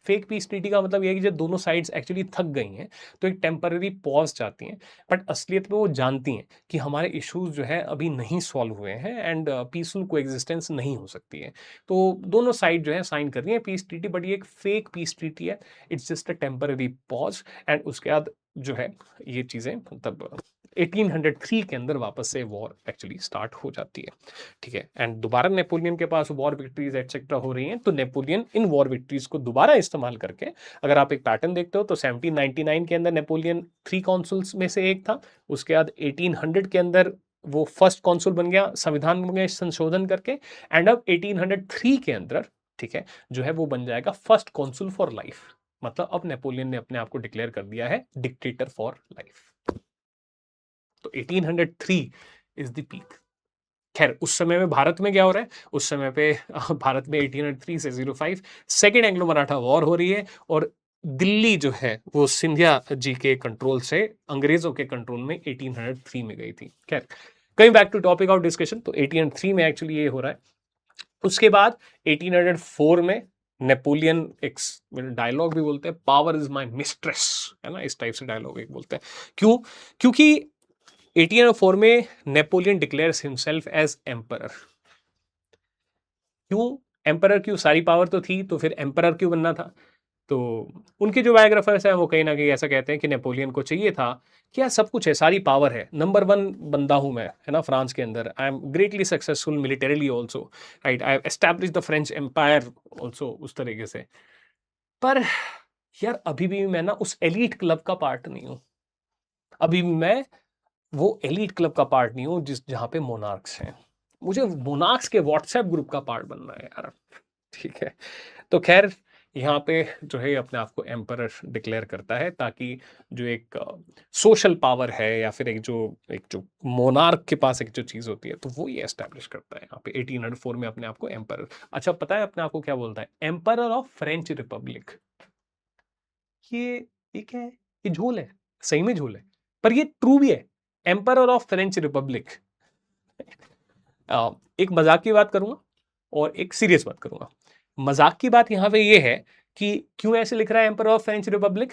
फेक पीस ट्रीटी का मतलब ये है कि जब दोनों साइड्स एक्चुअली थक गई हैं तो एक टेम्पररी पॉज चाहती हैं, बट असलियत में वो जानती हैं कि हमारे इश्यूज जो है अभी नहीं सॉल्व हुए हैं एंड पीसफुल कोएग्जिस्टेंस नहीं हो सकती है। तो दोनों साइड जो है साइन कर रही है पीस ट्रीटी, बट ये एक फेक पीस ट्रीटी है। It's just a temporary pause. And उसके बाद जो है ये चीज़ें मतलब 1803 के अंदर वापस से वॉर एक्चुअली स्टार्ट हो जाती है। ठीक है, एंड दोबारा नेपोलियन के पास वॉर विक्ट्रीज एटसेट्रा हो रही हैं, तो नेपोलियन इन वॉर विक्ट्रीज को दोबारा इस्तेमाल करके, अगर आप एक पैटर्न देखते हो तो 1799 के अंदर नेपोलियन 3 कॉन्सुल्स में से एक था। उसके बाद 1800 के अंदर वो फर्स्ट कॉन्सुल बन गया संविधान में संशोधन करके। एंड अब 1803 के अंदर, ठीक है, जो है वो बन जाएगा फर्स्ट कॉन्सुल फॉर लाइफ। मतलब अब नेपोलियन ने अपने आप को डिक्लेयर कर दिया है डिक्टेटर फॉर लाइफ। तो 1803 इज द पीक। खैर उस समय में भारत में क्या हो रहा है? उस समय पे भारत में 1803 से 05 सेकेंड एंग्लो मराठा वॉर हो रही है, और दिल्ली जो है वो सिंधिया जी के कंट्रोल से अंग्रेजों के कंट्रोल में 1803 में गई थी। खैर coming back to topic of discussion, तो 1803 में एक्चुअली ये हो रहा है। उसके बाद 1804 में नेपोलियन एक डायलॉग भी बोलते हैं, पावर इज माय मिस्ट्रेस, है ना, इस टाइप से डायलॉग एक बोलते हैं। क्यों? क्योंकि 1804 में Napoleon declares himself as emperor. क्यों एम्परर? क्यों? सारी पावर तो थी, तो फिर एम्परर क्यों बनना था? तो उनके जो बायोग्राफर्स हैं वो कहीं ना कहीं ऐसा कहते हैं कि नेपोलियन को चाहिए था कि यार सब कुछ है, सारी पावर है, नंबर 1 बंदा हूं मैं, है ना, फ्रांस के अंदर। I am greatly successful militarily also, right, I have establish the French empire also, उस तरीके से। पर यार अभी भी मैं ना उस एलीट क्लब का पार्ट नहीं हूं। अभी भी मैं वो एलीट क्लब का पार्ट नहीं हूं जिस जहां पे मोनार्क्स हैं। मुझे मोनार्क्स के व्हाट्सएप ग्रुप का पार्ट बनना है यार। ठीक है, तो खैर यहाँ पे जो है अपने आप को एम्परर डिक्लेयर करता है, ताकि जो एक सोशल पावर है या फिर एक जो मोनार्क के पास एक जो चीज होती है, तो वो ये एस्टैब्लिश करता है यहाँ पे 1804 में अपने आप को एम्परर। अच्छा, पता है अपने आप को क्या बोलता है? Emperor of French Republic. ये क्या है? ये झोल है, सही में झोल है, पर ये ट्रू भी है। Emperor of French Republic. एक मजाक की बात करूंगा और एक सीरियस बात करूंगा। मजाक की बात यहां पे ये है कि क्यों ऐसे लिख रहा है एम्परर ऑफ फ्रेंच रिपब्लिक?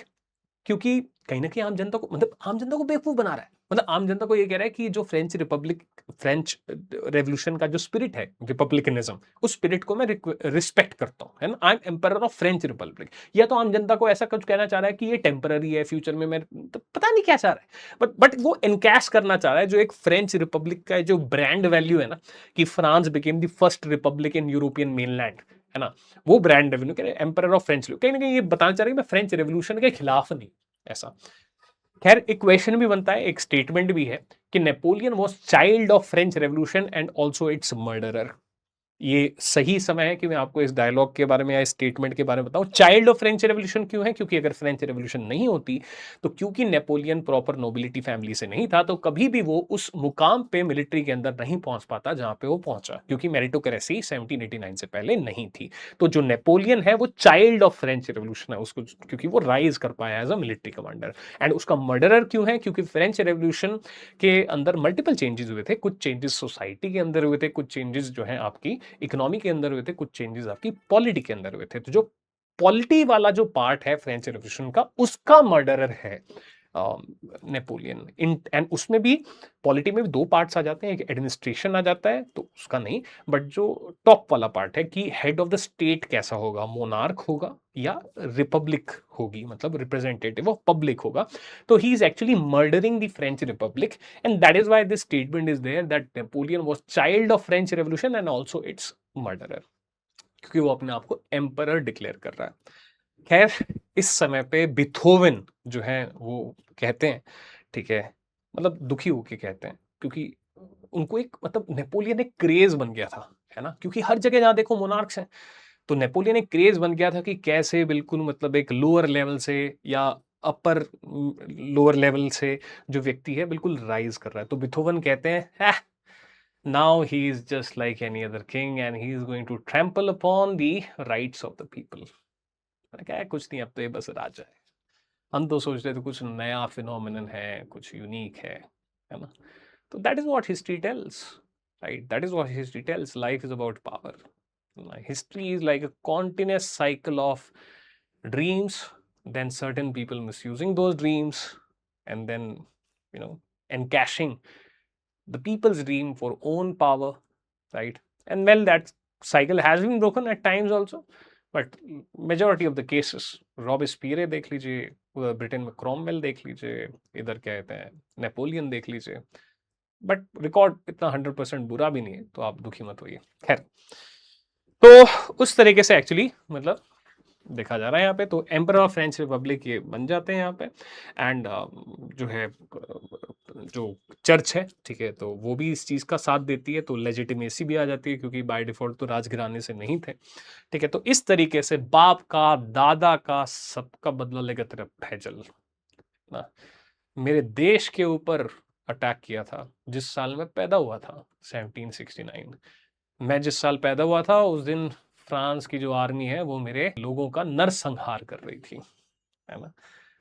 क्योंकि कहीं ना कहीं आम जनता को, मतलब आम जनता को बेवकूफ बना रहा है। मतलब आम जनता को ये कह रहा है कि जो फ्रेंच रिपब्लिक, फ्रेंच रेवोल्यूशन का जो स्पिरिट है, रिपब्लिकनिज्म, उस स्पिरिट को मैं रिस्पेक्ट करता हूँ, है ना, I am emperor of French Republic. या तो आम जनता को ऐसा कुछ कहना चाह रहा है कि ये टेम्पररी है, फ्यूचर में मैं तो पता नहीं क्या चाह रहा है, बट वो एनकैश करना चाह रहा है जो एक फ्रेंच रिपब्लिक का जो ब्रांड वैल्यू है ना, कि France became the first Republic in European mainland, है ना, वो ब्रांड रेवेन्यू कह रहे हैं एम्परर ऑफ फ्रेंच। कहीं ना कहीं ये बताना चाह रहे हैं मैं फ्रेंच रेवोल्यूशन के खिलाफ नहीं, ऐसा। खैर एक क्वेश्चन भी बनता है, एक स्टेटमेंट भी है कि Napoleon was child of French revolution and also its murderer. ये सही समय है कि मैं आपको इस डायलॉग के बारे में या इस स्टेटमेंट के बारे में बताऊं। चाइल्ड ऑफ फ्रेंच रेवोल्यूशन क्यों है? क्योंकि अगर फ्रेंच रेवोल्यूशन नहीं होती तो क्योंकि नेपोलियन प्रॉपर नोबिलिटी फैमिली से नहीं था तो कभी भी वो उस मुकाम पे मिलिट्री के अंदर नहीं पहुंच पाता जहां पे वो पहुंचा, क्योंकि मेरिटोक्रेसी 1789 से पहले नहीं थी। तो जो नेपोलियन है वो चाइल्ड ऑफ फ्रेंच रेवोल्यूशन है, उसको क्योंकि वो राइज कर पाया as a military commander. And उसका मर्डरर क्यों है? क्योंकि फ्रेंच रेवोल्यूशन के अंदर मल्टीपल चेंजेस हुए थे। कुछ चेंजेस सोसाइटी के अंदर हुए थे, कुछ चेंजेस जो है आपकी इकोनॉमी के अंदर हुए थे, कुछ चेंजेस आपकी पॉलिटी के अंदर हुए थे। तो जो पॉलिटी वाला जो पार्ट है फ्रेंच रेवोल्यूशन का, उसका मर्डरर है नेपोलियन। एंड उसमें भी पॉलिटी में भी दो पार्ट्स आ जाते हैं, एक एडमिनिस्ट्रेशन आ जाता है तो उसका नहीं, बट जो टॉप वाला पार्ट है कि हेड ऑफ द स्टेट कैसा होगा, मोनार्क होगा या रिपब्लिक होगी, मतलब रिप्रेजेंटेटिव ऑफ पब्लिक होगा। तो he is actually murdering the French republic and that is why this statement is there that Napoleon was child of French revolution and also its murderer, क्योंकि वो अपने आप को एम्परर डिक्लेयर कर रहा है। खैर, इस समय पे बिथोवन जो है वो कहते हैं, ठीक है, मतलब दुखी होके कहते हैं, क्योंकि उनको एक मतलब नेपोलियन एक क्रेज बन गया था, है ना, क्योंकि हर जगह जहां देखो मोनार्क्स हैं। तो नेपोलियन एक क्रेज बन गया था कि कैसे बिल्कुल मतलब एक लोअर लेवल से या अपर लोअर लेवल से जो व्यक्ति है बिल्कुल राइज कर रहा है। तो बिथोवन कहते हैं now he is just like any other king and he is going to trample upon the rights of the people. मैंने कहा कुछ नहीं, अब तो ये बस राजा है। हम तो सोच रहे थे कुछ नया फिनोमिनन है, कुछ यूनिक है ना। तो that is what history tells, right? That is what history tells. Life is about power. History is like a continuous cycle of dreams, then certain people misusing those dreams, and then, encashing the people's dream for own power, right? And well, that cycle has been broken at times also, but majority of the cases, रॉबेस्पियरे देख लीजिए, Britain में Cromwell देख लीजिए, इधर क्या कहते हैं Napoleon देख लीजिए, बट रिकॉर्ड इतना 100% बुरा भी नहीं है, तो आप दुखी मत होइए। खैर, तो उस तरीके से एक्चुअली मतलब देखा जा रहा है यहाँ पे। तो एम्पर ऑफ फ्रेंच रिपब्लिक ये बन जाते हैं यहाँ पे। एंड जो है जो चर्च है, ठीक है, तो वो भी इस चीज़ का साथ देती है, तो लेजिटिमेसी भी आ जाती है, क्योंकि बाय डिफॉल्ट तो राजघराने से नहीं थे, ठीक है। तो इस तरीके से बाप का, दादा का, सबका बदला लेकर तेरा फैजल ना मेरे देश के ऊपर अटैक किया था जिस साल में पैदा हुआ था, 1769। मैं जिस साल पैदा हुआ था उस दिन फ्रांस की जो आर्मी है वो मेरे लोगों का नरसंहार कर रही थी, है ना।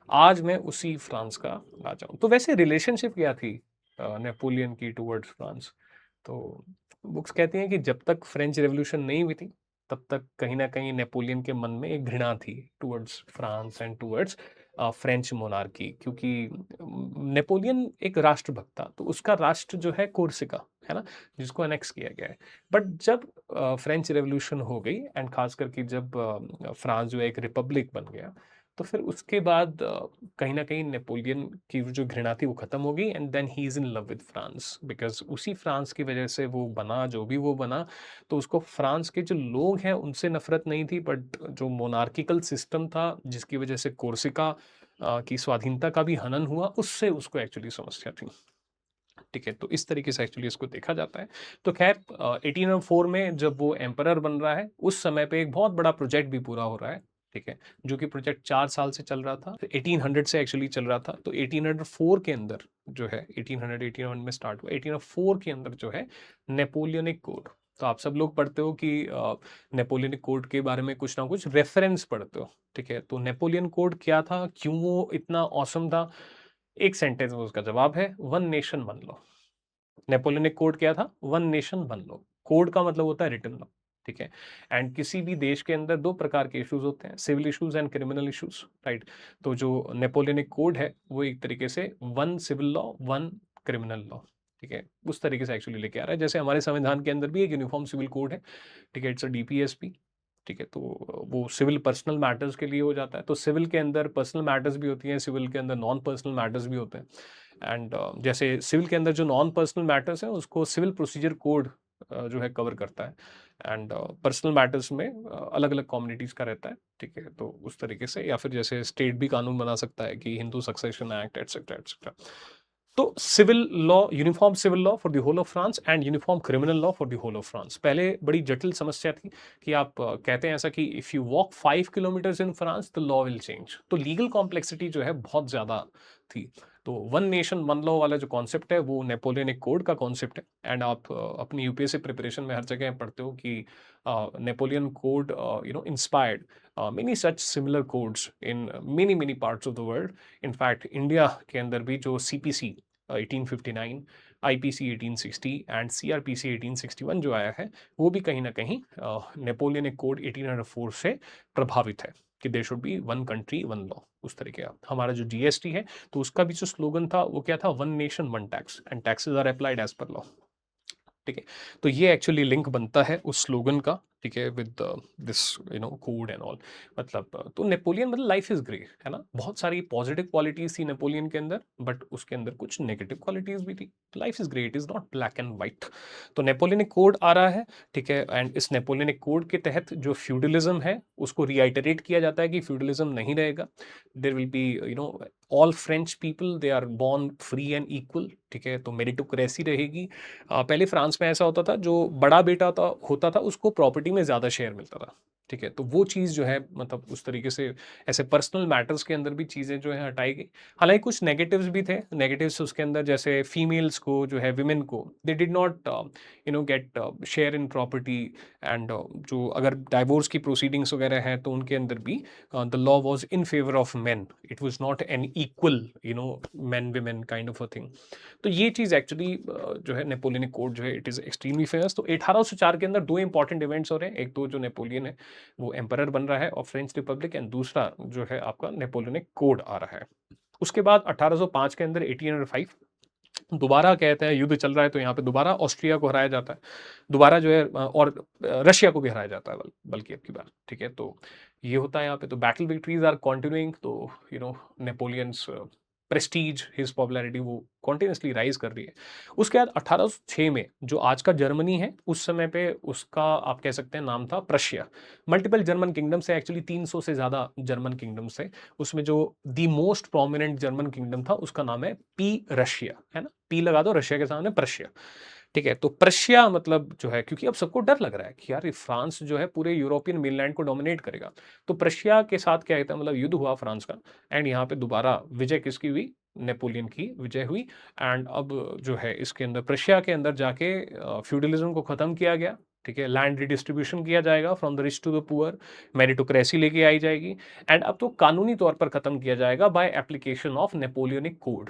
आज मैं उसी फ्रांस का राजा हूं। तो वैसे रिलेशनशिप क्या थी नेपोलियन की टुवर्ड्स फ्रांस? तो बुक्स कहती हैं कि जब तक फ्रेंच रेवोल्यूशन नहीं हुई थी तब तक कहीं ना कहीं नेपोलियन के मन में एक घृणा थी towards France and towards French monarchy, क्योंकि नेपोलियन एक राष्ट्रभक्त था, तो उसका राष्ट्र जो है कोर्सिका, है ना, जिसको अनेक्स किया गया है। बट जब फ्रेंच रेवोल्यूशन हो गई एंड खास करके जब फ्रांस जो है एक रिपब्लिक बन गया, तो फिर उसके बाद कहीं ना कहीं नेपोलियन की जो घृणा थी वो खत्म हो गई and then he is in love with France, because उसी फ्रांस की वजह से वो बना जो भी वो बना। तो उसको फ्रांस के जो लोग हैं उनसे नफरत नहीं थी, बट जो मोनार्किकल सिस्टम था जिसकी वजह से कोर्सिका की स्वाधीनता का भी हनन हुआ, उससे उसको एक्चुअली समस्या थी, ठीक है। तो इस तरीके से एक्चुअली इसको देखा जाता है। तो खैर 1804 में जब वो एम्परर बन रहा है उस समय पे एक बहुत बड़ा प्रोजेक्ट भी पूरा हो रहा है, ठीक है, जो कि प्रोजेक्ट 4 साल से चल रहा था, 1800 से एक्चुअली चल रहा था। तो 1804 के अंदर जो है, 1881 में स्टार्ट हुआ, 1804 के अंदर जो है नेपोलियनिक कोड। तो आप सब लोग पढ़ते हो कि नेपोलियनिक कोड के बारे में कुछ ना कुछ रेफरेंस पढ़ते हो, ठीक है। तो नेपोलियन कोड क्या था, क्यों वो इतना औसम था? एक सेंटेंस में उसका जवाब है, one nation one law. Napoleonic code क्या था? One nation one law. Code का मतलब होता है रिटन लॉ, ठीक है। एंड किसी भी देश के अंदर दो प्रकार के इश्यूज होते हैं, civil issues and criminal issues, right. तो जो नेपोलियनिक कोड है वो एक तरीके से one civil law one criminal law, ठीक है, उस तरीके से एक्चुअली लेके आ रहा है। जैसे हमारे संविधान के अंदर भी एक यूनिफॉर्म सिविल कोड है, ठीक है, इट्स अ डीपीएसपी, ठीक है। तो वो सिविल पर्सनल मैटर्स के लिए हो जाता है। तो सिविल के अंदर पर्सनल मैटर्स भी होती हैं, सिविल के अंदर नॉन पर्सनल मैटर्स भी होते हैं। एंड जैसे सिविल के अंदर जो नॉन पर्सनल मैटर्स हैं उसको सिविल प्रोसीजर कोड जो है कवर करता है। एंड पर्सनल मैटर्स में अलग अलग कम्युनिटीज़ का रहता है, ठीक है। तो उस तरीके से, या फिर जैसे स्टेट भी कानून बना सकता है कि Hindu succession act etcetera etcetera. तो civil law, uniform civil law for the whole of France and uniform criminal law for the whole of France. पहले बड़ी जटिल समस्या थी कि आप कहते हैं ऐसा कि if you walk 5 kilometres in France the law will change. तो लीगल कॉम्प्लेक्सिटी जो है बहुत ज्यादा थी। तो वन नेशन वन लॉ वाला जो कॉन्सेप्ट है वो नेपोलियनिक कोड का कॉन्सेप्ट है। एंड आप अपनी यूपीएससी प्रिपरेशन में हर जगह पढ़ते हो कि Napoleon code inspired many such similar codes in many parts of the world. In fact, India के अंदर भी जो CPC 1859, IPC 1860 एंड CRPC 1861 जो आया है वो भी कहीं ना कहीं नेपोलियनिक कोड 1804 से प्रभावित है कि there should be one country one law. उस तरीके का हमारा जो GST है तो उसका भी जो स्लोगन था वो क्या था, one nation one tax and taxes are applied as per law. ठीक है, तो ये एक्चुअली लिंक बनता है उस स्लोगन का, ठीक है, with this code and all. मतलब तो नेपोलियन मतलब लाइफ इज ग्रेट है ना, बहुत सारी पॉजिटिव क्वालिटीज थी नेपोलियन के अंदर, बट उसके अंदर कुछ नेगेटिव क्वालिटीज भी थी। Life is great is not black and white. तो नेपोलियनिक कोड आ रहा है, ठीक है, एंड इस नेपोलियनिक कोड के तहत जो फ्यूडलिज्म है उसको रिआइटरेट किया जाता है कि फ्यूडलिज्म नहीं रहेगा। There will be all French people they are born free and equal, ठीक है, तो मेरिटोक्रेसी रहेगी। पहले फ्रांस में ऐसा होता था जो बड़ा बेटा होता था उसको प्रॉपर्टी में ज़्यादा शेयर मिलता था, ठीक है, तो वो चीज़ जो है मतलब उस तरीके से ऐसे पर्सनल मैटर्स के अंदर भी चीज़ें जो है हटाई गई। हालांकि कुछ नेगेटिव्स भी थे, नेगेटिव्स उसके अंदर जैसे फीमेल्स को जो है विमेन को they did not gate share in property and जो अगर डाइवोर्स की प्रोसीडिंग्स वगैरह हैं तो उनके अंदर भी the law was in favour of man, it was not an equal man women kind of a thing. तो ये चीज़ एक्चुअली जो है नेपोलियनिक कोड जो है इट इज़ एक्सट्रीमली फेमस। तो 1804 के अंदर दो इंपॉर्टेंट इवेंट्स हो रहे हैं, एक तो जो नेपोलियन है वो एम्परर बन रहा है और फ्रेंच रिपब्लिक, एंड दूसरा जो है आपका नेपोलियनिक कोड आ रहा है। उसके बाद 1805 के अंदर 1805 दोबारा कहते हैं युद्ध चल रहा है, तो यहाँ पे दोबारा ऑस्ट्रिया को हराया जाता है, दोबारा जो है और रशिया को भी हराया जाता है बल्कि अब की बार, ठीक है, तो ये होता है यहाँ पे। तो बैटल विक्ट्रीज आर कॉन्टिन्यूइंग, तो नेपोलियंस प्रेस्टीज हिज पॉपुलैरिटी वो कॉन्टिन्यूसली राइज कर रही है। उसके बाद 1806 में जो आज का जर्मनी है उस समय पे उसका आप कह सकते हैं नाम था प्रशिया। मल्टीपल जर्मन किंगडम्स है एक्चुअली, 300 से ज़्यादा जर्मन किंगडम्स है, उसमें जो the most prominent German kingdom था उसका नाम है पी रशिया, है ना, पी लगा दो रशिया के सामने प्रशिया, ठीक है। तो प्रशिया मतलब जो है, क्योंकि अब सबको डर लग रहा है कि यार ये फ्रांस जो है पूरे यूरोपियन मेनलैंड को डोमिनेट करेगा, तो प्रशिया के साथ क्या कहता है मतलब युद्ध हुआ फ्रांस का, एंड यहाँ पे दोबारा विजय किसकी हुई, नेपोलियन की विजय हुई। एंड अब जो है इसके अंदर प्रशिया के अंदर जाके फ्यूडलिज्म को खत्म किया गया, ठीक है, लैंड रिडिस्ट्रीब्यूशन किया जाएगा from the rich to the poor, meritocracy लेके आई जाएगी, एंड अब तो कानूनी तौर पर खत्म किया जाएगा by application of Napoleonic code,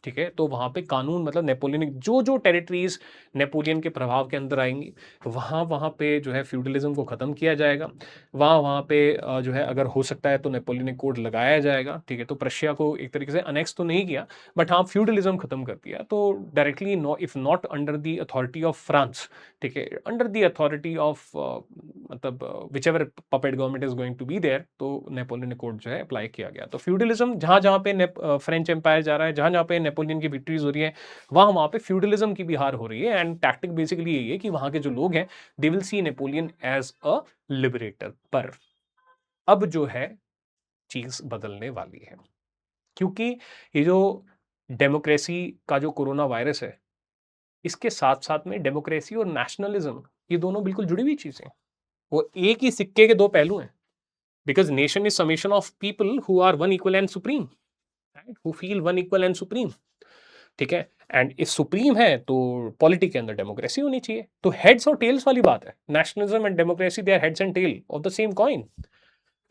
ठीक है। तो वहां पे कानून मतलब नेपोलियन जो जो टेरिटरीज नेपोलियन के प्रभाव के अंदर आएंगी वहां वहां पे जो है फ्यूडलिज्म को खत्म किया जाएगा, वहां वहां पे जो है अगर हो सकता है तो नेपोलियनिक कोड लगाया जाएगा, ठीक है। तो प्रशिया को एक तरीके से अनेक्स तो नहीं किया, बट हाँ फ्यूडलिज्म खत्म कर दिया। तो directly no if not under the authority of France, ठीक है, अंडर द अथॉरिटी ऑफ मतलब whichever puppet government is going to be there, तो नेपोलियन कोड जो है अप्लाई किया गया। तो फ्यूडलिज्म जहां जहां पे फ्रेंच एम्पायर जा रहा है, जहां जहां पे नेपोलियन की विक्ट्रीज हो रही है, वहां वहां पे फ्यूडलिज्म की भी हार हो रही है। एंड टैक्टिक बेसिकली यही है कि वहां के जो लोग हैं they will see Napoleon as a liberator. पर अब जो है चीज बदलने वाली है, क्योंकि ये जो डेमोक्रेसी का जो कोरोना वायरस है इसके साथ साथ में डेमोक्रेसी और नेशनलिज्म ये दोनों बिल्कुल जुड़ी हुई चीजें हैं, वो एक ही सिक्के के दो पहलू हैं। Because nation is summation of people who are one equal and supreme, right, who feel one equal and supreme, ठीक है। एंड इस सुप्रीम है तो पॉलिटिक्स के अंदर डेमोक्रेसी होनी चाहिए। तो हेड्स और टेल्स वाली बात है, nationalism and democracy they are heads and tail of the same coin,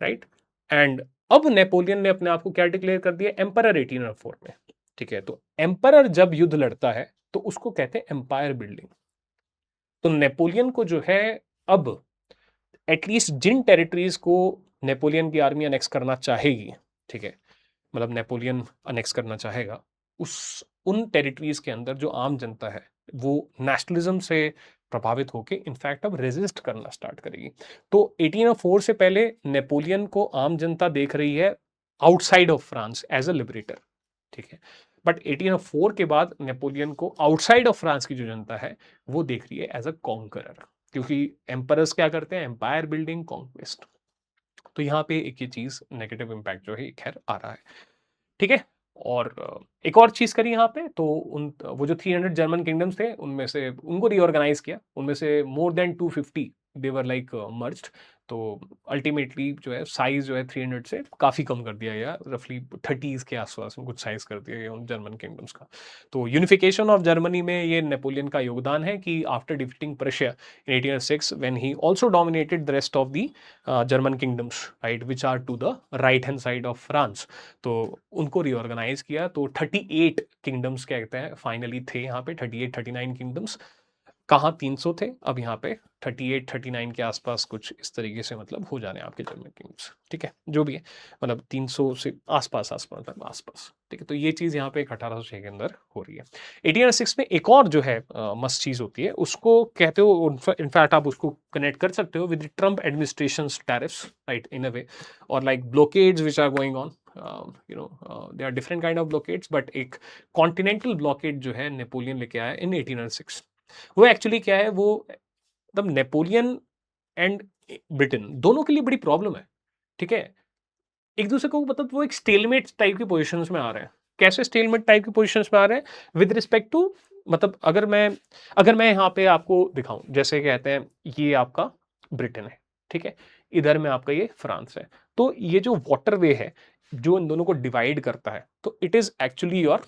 right. And अब नेपोलियन ने अपने आप को क्या डिक्लेयर कर दिया, एम्परर 1804 में, ठीक है। तो एम्परर जब युद्ध लड़ता है तो उसको कहते हैं एम्पायर बिल्डिंग। तो नेपोलियन को जो है अब एटलीस्ट जिन टेरिटरीज को नेपोलियन की आर्मी अनेक्स करना चाहेगी, ठीक है, मतलब नेपोलियन अनेक्स करना चाहेगा, उस उन टेरिटरीज के अंदर जो आम जनता है वो नेशनलिज्म से प्रभावित होकर इनफैक्ट अब रेजिस्ट करना स्टार्ट करेगी। तो 1804 से पहले नेपोलियन को आम जनता देख रही है outside of France as a liberator, ठीक है। बट 1804 के बाद नेपोलियन को आउटसाइड ऑफ फ्रांस की जो जनता है वो देख रही है एज अ कॉन्करर, क्योंकि एम्परर्स क्या करते हैं, एम्पायर बिल्डिंग, कॉन्क्वेस्ट। तो यहाँ पे एक ये चीज नेगेटिव इंपैक्ट जो है खैर आ रहा है, ठीक है। और एक और चीज़ करी यहाँ पे, तो वो जो 300 जर्मन किंगडम्स थे उनमें से उनको रीऑर्गेनाइज किया, उनमें से more than 250 they were like merged. तो अल्टीमेटली जो है साइज जो है 300 से काफ़ी कम कर दिया गया, रफली 30s के आसपास में कुछ साइज कर दिया गया उन जर्मन किंगडम्स का। तो यूनिफिकेशन ऑफ जर्मनी में ये नेपोलियन का योगदान है कि after defeating Prussia in 1806 when he also dominated the rest of the German kingdoms, right, which are to the right hand side of France। तो उनको रिऑर्गेनाइज किया, तो 38 किंगडम्स कहते हैं फाइनली थे यहाँ पे, 38-39 किंगडम्स। कहाँ 300 थे, अब यहाँ पे 38-39 के आसपास कुछ इस तरीके से मतलब हो जाने आपके जर्मन किंग्स, ठीक है, जो भी है, मतलब 300 से आसपास आसपास मतलब आसपास, ठीक है। तो ये चीज़ यहाँ पे 1806 के अंदर हो रही है। 1806 में एक और जो है मस्त चीज़ होती है, उसको कहते हो, इनफैक्ट आप उसको कनेक्ट कर सकते हो with Trump administration tariffs, right, in a way, और like blockades which are going on, you know they are different kind of blockades, but एक कॉन्टिनेंटल ब्लॉकेड जो है नेपोलियन लेके आया इन 1806। वो एक्चुअली क्या है, वो मतलब नेपोलियन एंड ब्रिटेन दोनों के लिए बड़ी प्रॉब्लम है, ठीक है। एक दूसरे को मतलब वो एक स्टेलमेट टाइप की पोजीशंस में आ रहे हैं। कैसे स्टेलमेट टाइप की पोजीशंस में आ रहे हैं विद रिस्पेक्ट टू, मतलब अगर मैं यहाँ पे आपको दिखाऊं, जैसे कहते हैं ये आपका ब्रिटेन है, ठीक है, इधर में आपका ये फ्रांस है, तो ये जो वाटरवे है जो इन दोनों को डिवाइड करता है, तो it is actually your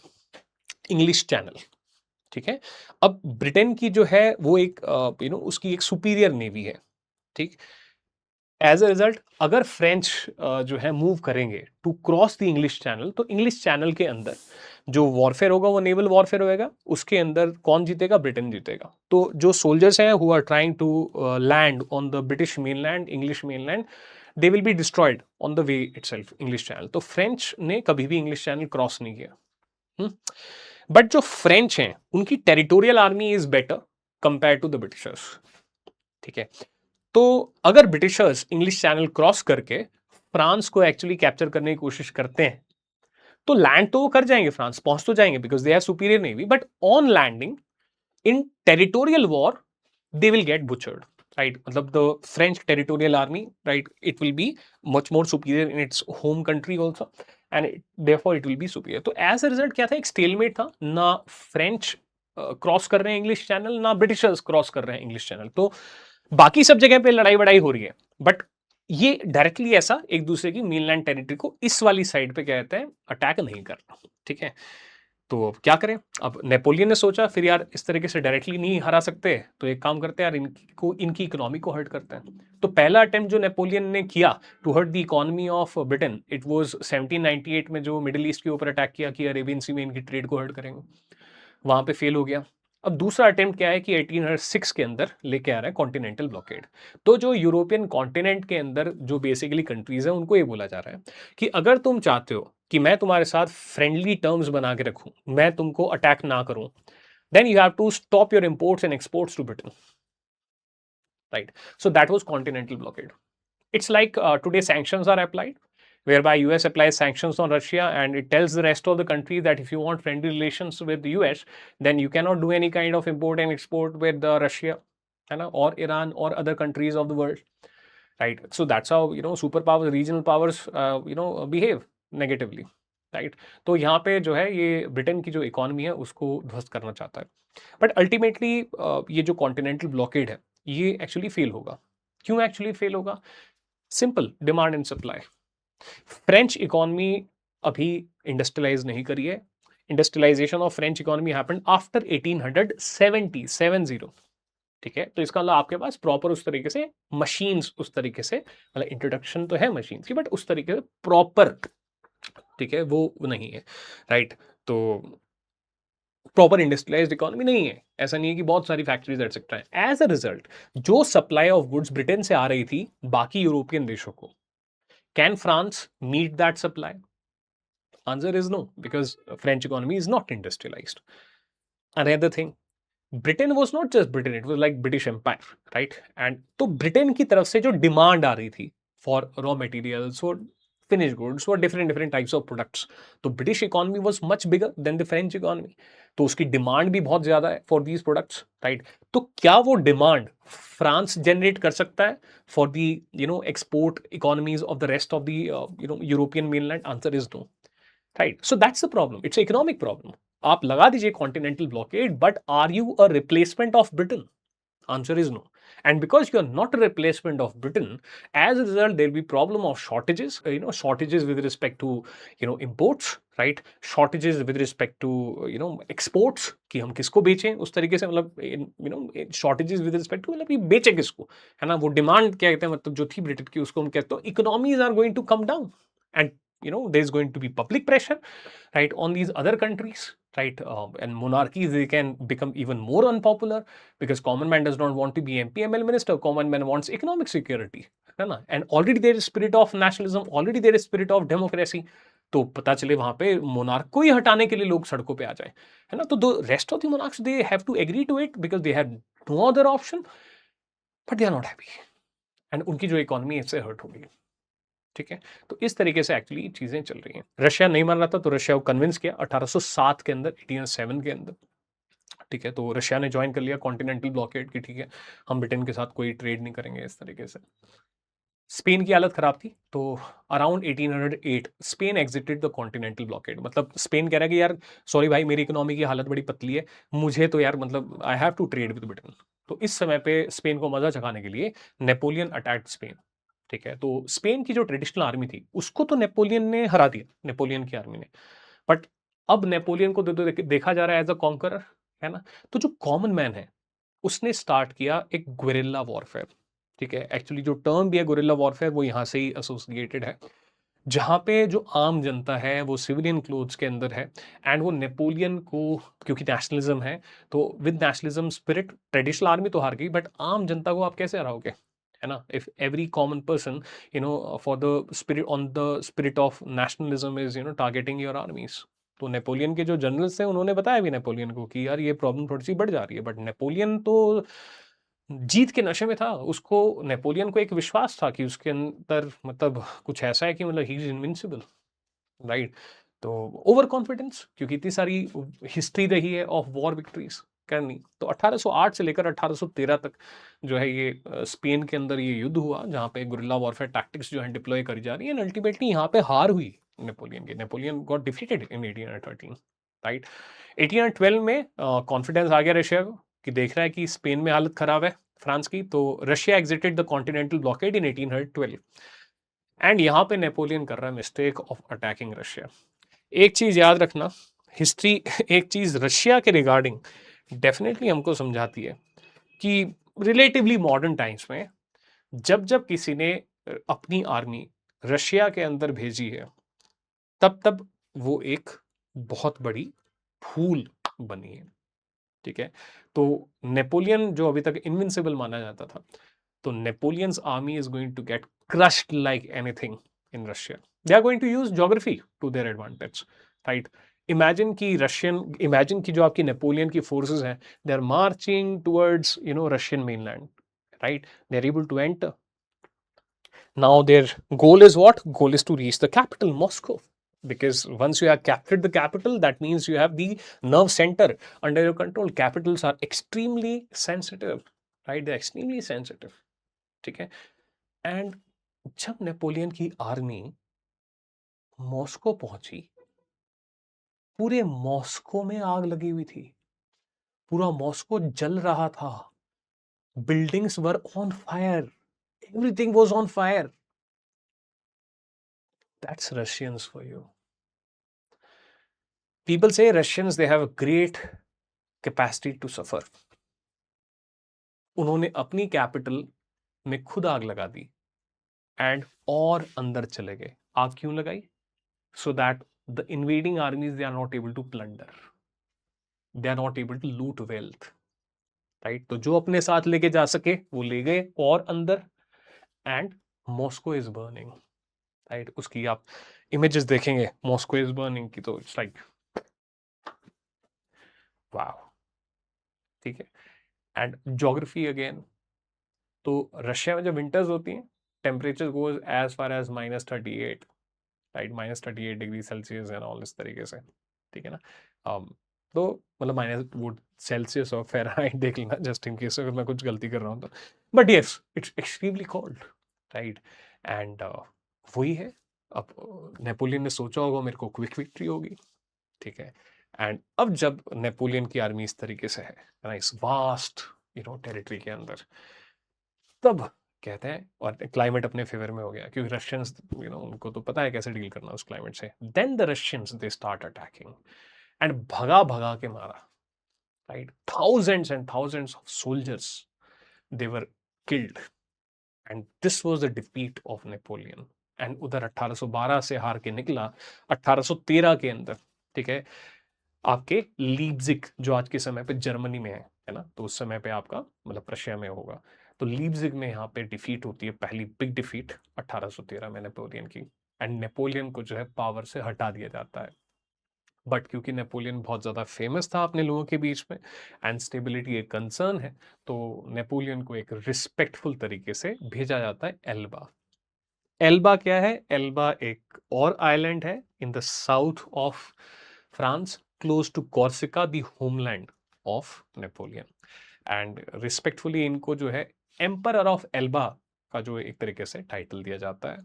English channel, ठीक है। अब ब्रिटेन की जो है वो एक उसकी एक सुपीरियर नेवी है, ठीक। एज अ रिजल्ट अगर फ्रेंच जो है मूव करेंगे to cross the English channel, तो इंग्लिश चैनल के अंदर जो वॉरफेयर होगा वो नेवल वॉरफेयर होएगा, उसके अंदर कौन जीतेगा, ब्रिटेन जीतेगा। तो जो सोल्जर्स हैं who are trying to land on the British mainland, English mainland, they will be destroyed on the way itself, English channel. तो फ्रेंच ने कभी भी इंग्लिश चैनल क्रॉस नहीं किया। बट जो फ्रेंच हैं उनकी territorial army is better compare to the Britishers, ठीक है। तो अगर ब्रिटिशर्स इंग्लिश चैनल क्रॉस करके फ्रांस को एक्चुअली कैप्चर करने की कोशिश करते हैं, तो लैंड तो वो कर जाएंगे, फ्रांस पहुंच तो जाएंगे because they have superior navy, but on landing in territorial war they will get butchered, right, मतलब the French territorial army, right, it will be much more superior in its home country also, and therefore it will be superior। तो as a result क्या था, एक stalemate था, ना French cross कर रहे हैं इंग्लिश चैनल, ना ब्रिटिशर्स क्रॉस कर रहे हैं इंग्लिश चैनल। तो बाकी सब जगह पे लड़ाई वड़ाई हो रही है, बट ये डायरेक्टली ऐसा एक दूसरे की मेनलैंड टेरिटरी को इस वाली साइड पे कहते हैं अटैक नहीं करना, ठीक है। तो अब क्या करें, अब नेपोलियन ने सोचा फिर यार इस तरीके से डायरेक्टली नहीं हरा सकते, तो एक काम करते हैं यार, इनकी इकोनॉमी को हर्ट करते हैं। तो पहला अटेम्प्ट जो नेपोलियन ने किया to hurt the economy of Britain, it was 1798 में, जो मिडिल ईस्ट के ऊपर अटैक किया कि अरेबियन सी में इनकी ट्रेड को हर्ट करेंगे, वहां पे फेल हो गया। अब दूसरा अटेम्प्ट क्या है कि 1806 के अंदर लेके आ रहा है कॉन्टिनेंटल ब्लॉकेड। तो जो यूरोपियन कॉन्टिनेंट के अंदर जो बेसिकली कंट्रीज है उनको ये बोला जा रहा है कि अगर तुम चाहते हो कि मैं तुम्हारे साथ फ्रेंडली टर्म्स बना के रखूं, मैं तुमको अटैक ना करूं, then you have to stop your imports and exports to Britain, right? So that was continental blockade. It's like today sanctions are applied, whereby US applies sanctions on Russia and it tells the rest of the country that if you want friendly relations with the US, then you cannot do any kind of import and export with Russia, or Iran or other countries of the world, right? So that's how superpowers, regional powers, behave negatively, right. तो यहाँ पे जो है ये Britain की जो economy है उसको ध्वस्त करना चाहता है, बट अल्टीमेटली ये जो कॉन्टिनेंटल ब्लॉकेड है ये एक्चुअली फेल होगा। क्यों एक्चुअली फेल होगा? Simple, demand and supply. French economy अभी इंडस्ट्रियलाइज नहीं करी है। Industrialisation of French economy happened after 1870, ठीक है। तो इसका मतलब आपके पास प्रॉपर उस तरीके से मशीन्स, उस तरीके से मतलब इंट्रोडक्शन तो है मशीन की, बट उस तरीके से प्रॉपर, ठीक है, वो नहीं है, राइट। तो प्रॉपर इंडस्ट्रियलाइज्ड इकोनॉमी नहीं है, ऐसा नहीं है कि बहुत सारी फैक्ट्रीज एटसेट्रा है। एज अ रिजल्ट जो सप्लाई ऑफ गुड्स ब्रिटेन से आ रही थी बाकी यूरोपियन देशों को, can France meet that supply? Answer is no, because French economy is not industrialised. Another thing, Britain was not just Britain, it was like British empire, right. And तो Britain की तरफ से जो डिमांड आ रही थी for raw materials, for finished goods, for different types of products, तो British economy was much bigger than the French economy, तो उसकी डिमांड भी बहुत ज्यादा है फॉर दीज प्रोडक्ट्स, राइट। तो क्या वो डिमांड फ्रांस जनरेट कर सकता है for the export economies of the rest of the European mainland? Answer is no. Right? So that's the problem, it's economic problem. आप लगा दीजिए continental blockade, but are you a replacement of Britain? Answer is no. And because you are not a replacement of Britain, as a result, there will be problem of shortages, shortages with respect to, imports, right? Shortages with respect to, exports, कि हम किसको बेचें उस तरीके से, मतलब, shortages with respect to, मतलब कि बेचें किसको, है ना? वो डिमांड क्या कहते हैं, मतलब जो थी ब्रिटेन की, उसको हम कहते हैं economies are going to come down, and there is going to be public pressure, right, on these other countries, right? And monarchies, they can become even more unpopular because common man does not want to be MPML minister. Common man wants economic security, है ना? And already there is spirit of nationalism, already there is spirit of democracy. तो पता चले वहां पे monarch को ही हटाने के लिए लोग सड़कों पे आ जाए, है ना? तो the rest of the monarchs, they have to agree to it because they have no other option, but they are not happy, and उनकी जो इकोनॉमी इससे हर्ट हो गई. ठीक है, तो इस तरीके से एक्चुअली चीजें चल रही हैं. रशिया नहीं मान रहा था, तो रशिया को कन्विंस किया 1807 के अंदर, 1807 के अंदर. ठीक है, तो रशिया ने ज्वाइन कर लिया कॉन्टिनेंटल ब्लॉकेड की. ठीक है, हम ब्रिटेन के साथ कोई ट्रेड नहीं करेंगे इस तरीके से. स्पेन की हालत खराब थी, तो around 1808 Spain exerted the continental blockade. मतलब स्पेन कह रहा है कि यार सॉरी भाई, मेरी इकोनॉमी की हालत बड़ी पतली है, मुझे तो यार मतलब I have to trade with Britain. तो इस समय पे स्पेन को मजा चखाने के लिए नेपोलियन अटैक्ड स्पेन. ठीक है, तो स्पेन की जो ट्रेडिशनल आर्मी थी उसको तो नेपोलियन ने हरा दिया, नेपोलियन की आर्मी ने. बट अब नेपोलियन को देखा जा रहा है एज अ कॉन्करर, है ना? तो जो कॉमन मैन है उसने स्टार्ट किया एक गुरिल्ला वॉरफेयर. ठीक है, एक्चुअली जो टर्म भी है गुरिल्ला वॉरफेयर, वो यहाँ से ही एसोसिएटेड है, जहाँ पे जो आम जनता है वो सिविलियन क्लोथ्स के अंदर है, एंड वो नेपोलियन को, क्योंकि नेशनलिज्म है, तो with nationalism spirit traditional army तो हार गई, बट आम जनता को आप कैसे हराओगे, है ना? If every common person, for the spirit, on the spirit of nationalism is, targeting your आर्मीज. तो नेपोलियन के जो जनरल्स थे उन्होंने बताया भी नेपोलियन को कि यार ये प्रॉब्लम थोड़ी सी बढ़ जा रही है, बट नेपोलियन तो जीत के नशे में था. उसको, नेपोलियन को एक विश्वास था कि उसके अंदर मतलब कुछ ऐसा है कि मतलब ही इज इनविंसिबल, राइट? तो ओवर कॉन्फिडेंस, क्योंकि इतनी सारी हिस्ट्री रही है ऑफ वॉर विक्ट्रीज करनी. तो 1808 से लेकर 1813 तक जो है ये स्पेन के अंदर ये युद्ध हुआ, जहाँ पे गुरिल्ला वॉरफेयर टैक्टिक्स जो है डिप्लॉय करी जा रही है, एंड अल्टीमेटली यहाँ पे हार हुई नेपोलियन की. नेपोलियन गॉट डिफीटेड इन 1813, राइट? 1812 में कॉन्फिडेंस आ गया रशिया को कि देख रहा है कि स्पेन में हालत खराब है फ्रांस की, तो Russia exerted the continental blockade in 1812. And यहाँ पे नेपोलियन कर रहा है मिस्टेक ऑफ अटैकिंग रशिया. एक चीज याद रखना, हिस्ट्री एक चीज रशिया के रिगार्डिंग डेफिनेटली हमको समझाती है कि रिलेटिवली मॉडर्न टाइम्स में जब जब किसी ने अपनी आर्मी रशिया के अंदर भेजी है, तब तब वो एक बहुत बड़ी भूल बनी है. ठीक है, तो नेपोलियन जो अभी तक इनविंसिबल माना जाता था, तो Napoleon's army is going to get crushed like anything in Russia. They are going to use geography to their advantage, right? Imagine की जो आपकी नेपोलियन की फोर्सेस हैं, they are marching towards Russian mainland, right? They are able to enter. Now their goal is what? Goal is to reach the capital, Moscow. Because once you have captured the capital, that means you have the nerve center under your control. Capitals are extremely sensitive, right? They're extremely sensitive. ठीक है, and जब Napoleon की army Moscow पहुंची, पूरे Moscow में आग लगी हुई थी, पूरा मॉस्को जल रहा था, buildings were on fire, everything was on fire. That's Russians for you. People say Russians, they have a great capacity to suffer. उन्होंने अपनी कैपिटल में खुद आग लगा दी एंड और अंदर चले गए. आग क्यों लगाई? So that the invading armies, they are not able to plunder, they are not able to loot wealth, right? तो जो अपने साथ लेके जा सके वो ले गए और अंदर, and Moscow is burning, right? उसकी आप इमेजेस देखेंगे मॉस्को इज बर्निंग की, तो इट्स लाइक वाओ. ठीक है, एंड ज्योग्राफी अगेन, तो रशिया में जब विंटर्स होती हैं, temperature goes as far as -38, right? -38 degree Celsius and all इस तरीके से. ठीक है ना? तो मतलब माइनस वो सेल्सियस और फ़ारेनहाइट देख लेना जस्ट इन केस अगर मैं कुछ गलती कर रहा हूँ तो. But yes, it's extremely cold, right? And वही है अब नेपोलियन ने सोचा होगा मेरे को क्विक विक्ट्री होगी, ठीक है। एंड अब जब नेपोलियन की आर्मी इस तरीके से है ना, इस वास्ट टेरिटरी के अंदर, तब कहते हैं, और क्लाइमेट अपने फेवर में हो गया क्योंकि रशियंस उनको तो पता है कैसे डील करना उस क्लाइमेट से। Then the Russians they start attacking and भगा भगा के मारा, right. Thousands and thousands of soldiers they were killed and this was the defeat of Napoleon. And उधर 1812 से हार के निकला 1813 के अंदर, ठीक है। आपके लीप्जिग जो आज के समय पे जर्मनी में है ना, तो उस समय पे आपका मतलब रशिया में होगा, तो लीप्जिग में यहाँ पे डिफीट होती है, पहली बिग डिफीट 1813 में नेपोलियन की। एंड नेपोलियन को जो है पावर से हटा दिया जाता है। बट क्योंकि नेपोलियन बहुत ज़्यादा फेमस था अपने लोगों के बीच में एंड स्टेबिलिटी एक कंसर्न है, तो नेपोलियन को एक रिस्पेक्टफुल तरीके से भेजा जाता है एल्बा। एल्बा क्या है? एल्बा एक और आइलैंड है in the south of France, close to Corsica, the homeland of Napoleon. And respectfully इनको जो है एम्परर ऑफ एल्बा का जो एक तरीके से टाइटल दिया जाता है।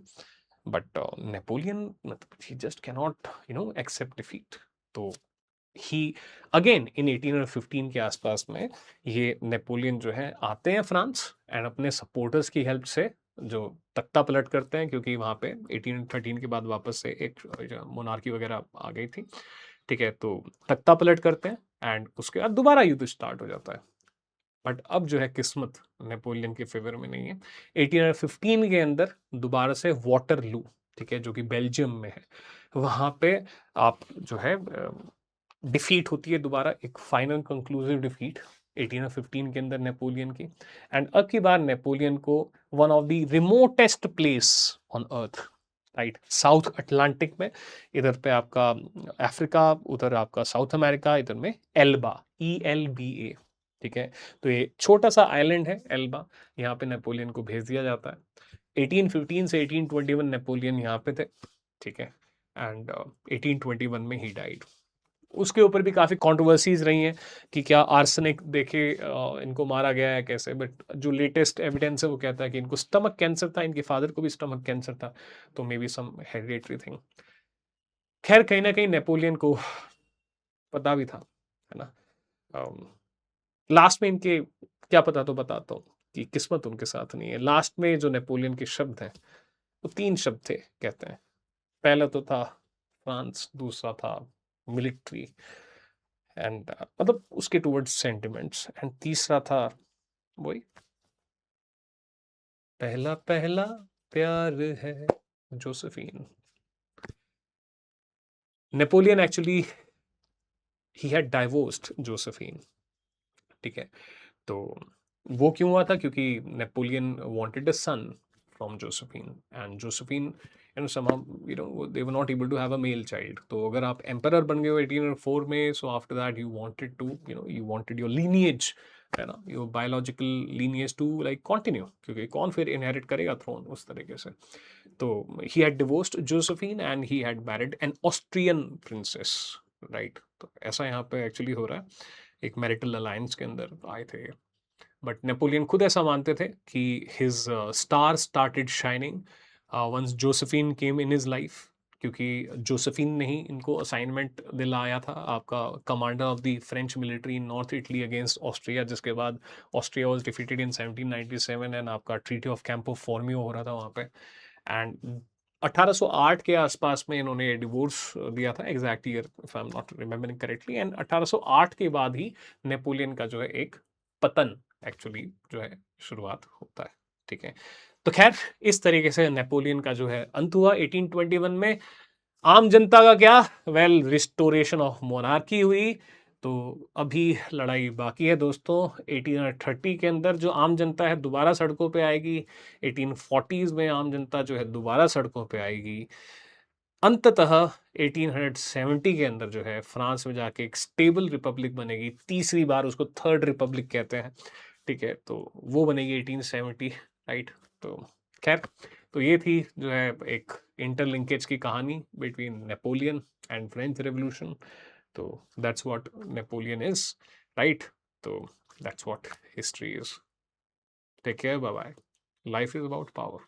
बट नेपोलियन मतलब ही जस्ट कैनॉट एक्सेप्ट डिफीट, तो ही अगेन इन 1815 के आसपास में ये नेपोलियन जो है आते हैं फ्रांस एंड अपने सपोर्टर्स की हेल्प से जो तख्ता पलट करते हैं, क्योंकि वहां पे 1813 के बाद वापस से एक मोनार्की वगैरह आ गई थी, ठीक है। तो तख्ता पलट करते हैं एंड उसके बाद दोबारा युद्ध स्टार्ट हो जाता है। बट अब जो है किस्मत नेपोलियन के फेवर में नहीं है। 1815 के अंदर दोबारा से वाटरलू, ठीक है, जो कि बेल्जियम में है, वहां पे आप जो है डिफीट होती है दोबारा, एक फाइनल कंक्लूसिव डिफीट 1815 के अंदर नेपोलियन की। एंड अब की बार नेपोलियन को one of the remotest place on earth, right, south Atlantic में, इधर पे आपका अफ्रीका, उधर आपका साउथ अमेरिका, इधर में एल्बा, ELBA, ठीक है। तो ये छोटा सा आइलैंड है एल्बा, यहाँ पे नेपोलियन को भेज दिया जाता है। 1815 से 1821 नेपोलियन यहाँ पे थे, ठीक है। एंड 1821 में ही डाइड। उसके ऊपर भी काफ़ी कंट्रोवर्सीज रही हैं कि क्या आर्सेनिक देके इनको मारा गया है कैसे, बट जो लेटेस्ट एविडेंस है वो कहता है कि इनको स्टमक कैंसर था, इनके फादर को भी स्टमक कैंसर था, तो maybe some hereditary thing. खैर कहीं ना कहीं नेपोलियन को पता भी था, है ना। लास्ट में इनके क्या पता, तो बताता हूँ कि किस्मत उनके साथ नहीं है। लास्ट में जो नेपोलियन के शब्द हैं वो 3 शब्द थे, कहते हैं। पहला तो था फ्रांस, दूसरा था मिलिट्री एंड मतलब उसके टुवर्ड्स सेंटिमेंट्स, एंड तीसरा था वही पहला पहला प्यार है जोसेफिन। नेपोलियन एक्चुअली ही हैड डाइवोर्स्ड जोसेफिन, ठीक है। तो वो क्यों हुआ था? क्योंकि Napoleon wanted a son from Josephine and Josephine somehow they were not able to have a male child। तो अगर आप एम्परर बन गए हो 1804 में, so after that you wanted to you wanted your lineage, है ना, your biological lineage to like continue, क्योंकि कौन फिर इनहेरिट करेगा थ्रोन उस तरीके से। तो he had divorced Josephine and he had married an Austrian princess, right। तो ऐसा यहाँ पे एक्चुअली हो रहा है, एक मैरिटल अलायंस के अंदर आए थे। बट नेपोलियन खुद ऐसा मानते थे कि his star started shining once Josephine came in his life, क्योंकि जोसेफिन ने ही इनको असाइनमेंट दिलाया था, आपका commander of the French military in north Italy against Austria, जिसके बाद Austria was defeated in 1797 and आपका ट्रीटी ऑफ कैंपो फॉर्मियो हो रहा था वहाँ पे। एंड 1808 के आसपास में इन्होंने डिवोर्स दिया था, exact year if I am not remembering correctly. And 1808 के बाद ही नेपोलियन का जो है एक पतन एक्चुअली जो है शुरुआत होता है, ठीक है। तो खैर इस तरीके से नेपोलियन का जो है अंत हुआ 1821 में। आम जनता का क्या? वेल, रिस्टोरेशन ऑफ मोनार्की हुई। तो अभी लड़ाई बाकी है दोस्तों। 1830 के अंदर जो आम जनता है दोबारा सड़कों पे आएगी, 1840s में आम जनता जो है दोबारा सड़कों पे आएगी। अंततः 1870 के अंदर जो है फ्रांस में जाके एक स्टेबल रिपब्लिक बनेगी, तीसरी बार, उसको थर्ड रिपब्लिक कहते हैं, ठीक है। तो वो बनेगी 1870, राइट। तो खैर, तो ये थी जो है एक इंटरलिंकेज की कहानी between Napoleon and French revolution. तो that's what Napoleon is, right. तो that's what history is. Take care, bye bye. Life is about power.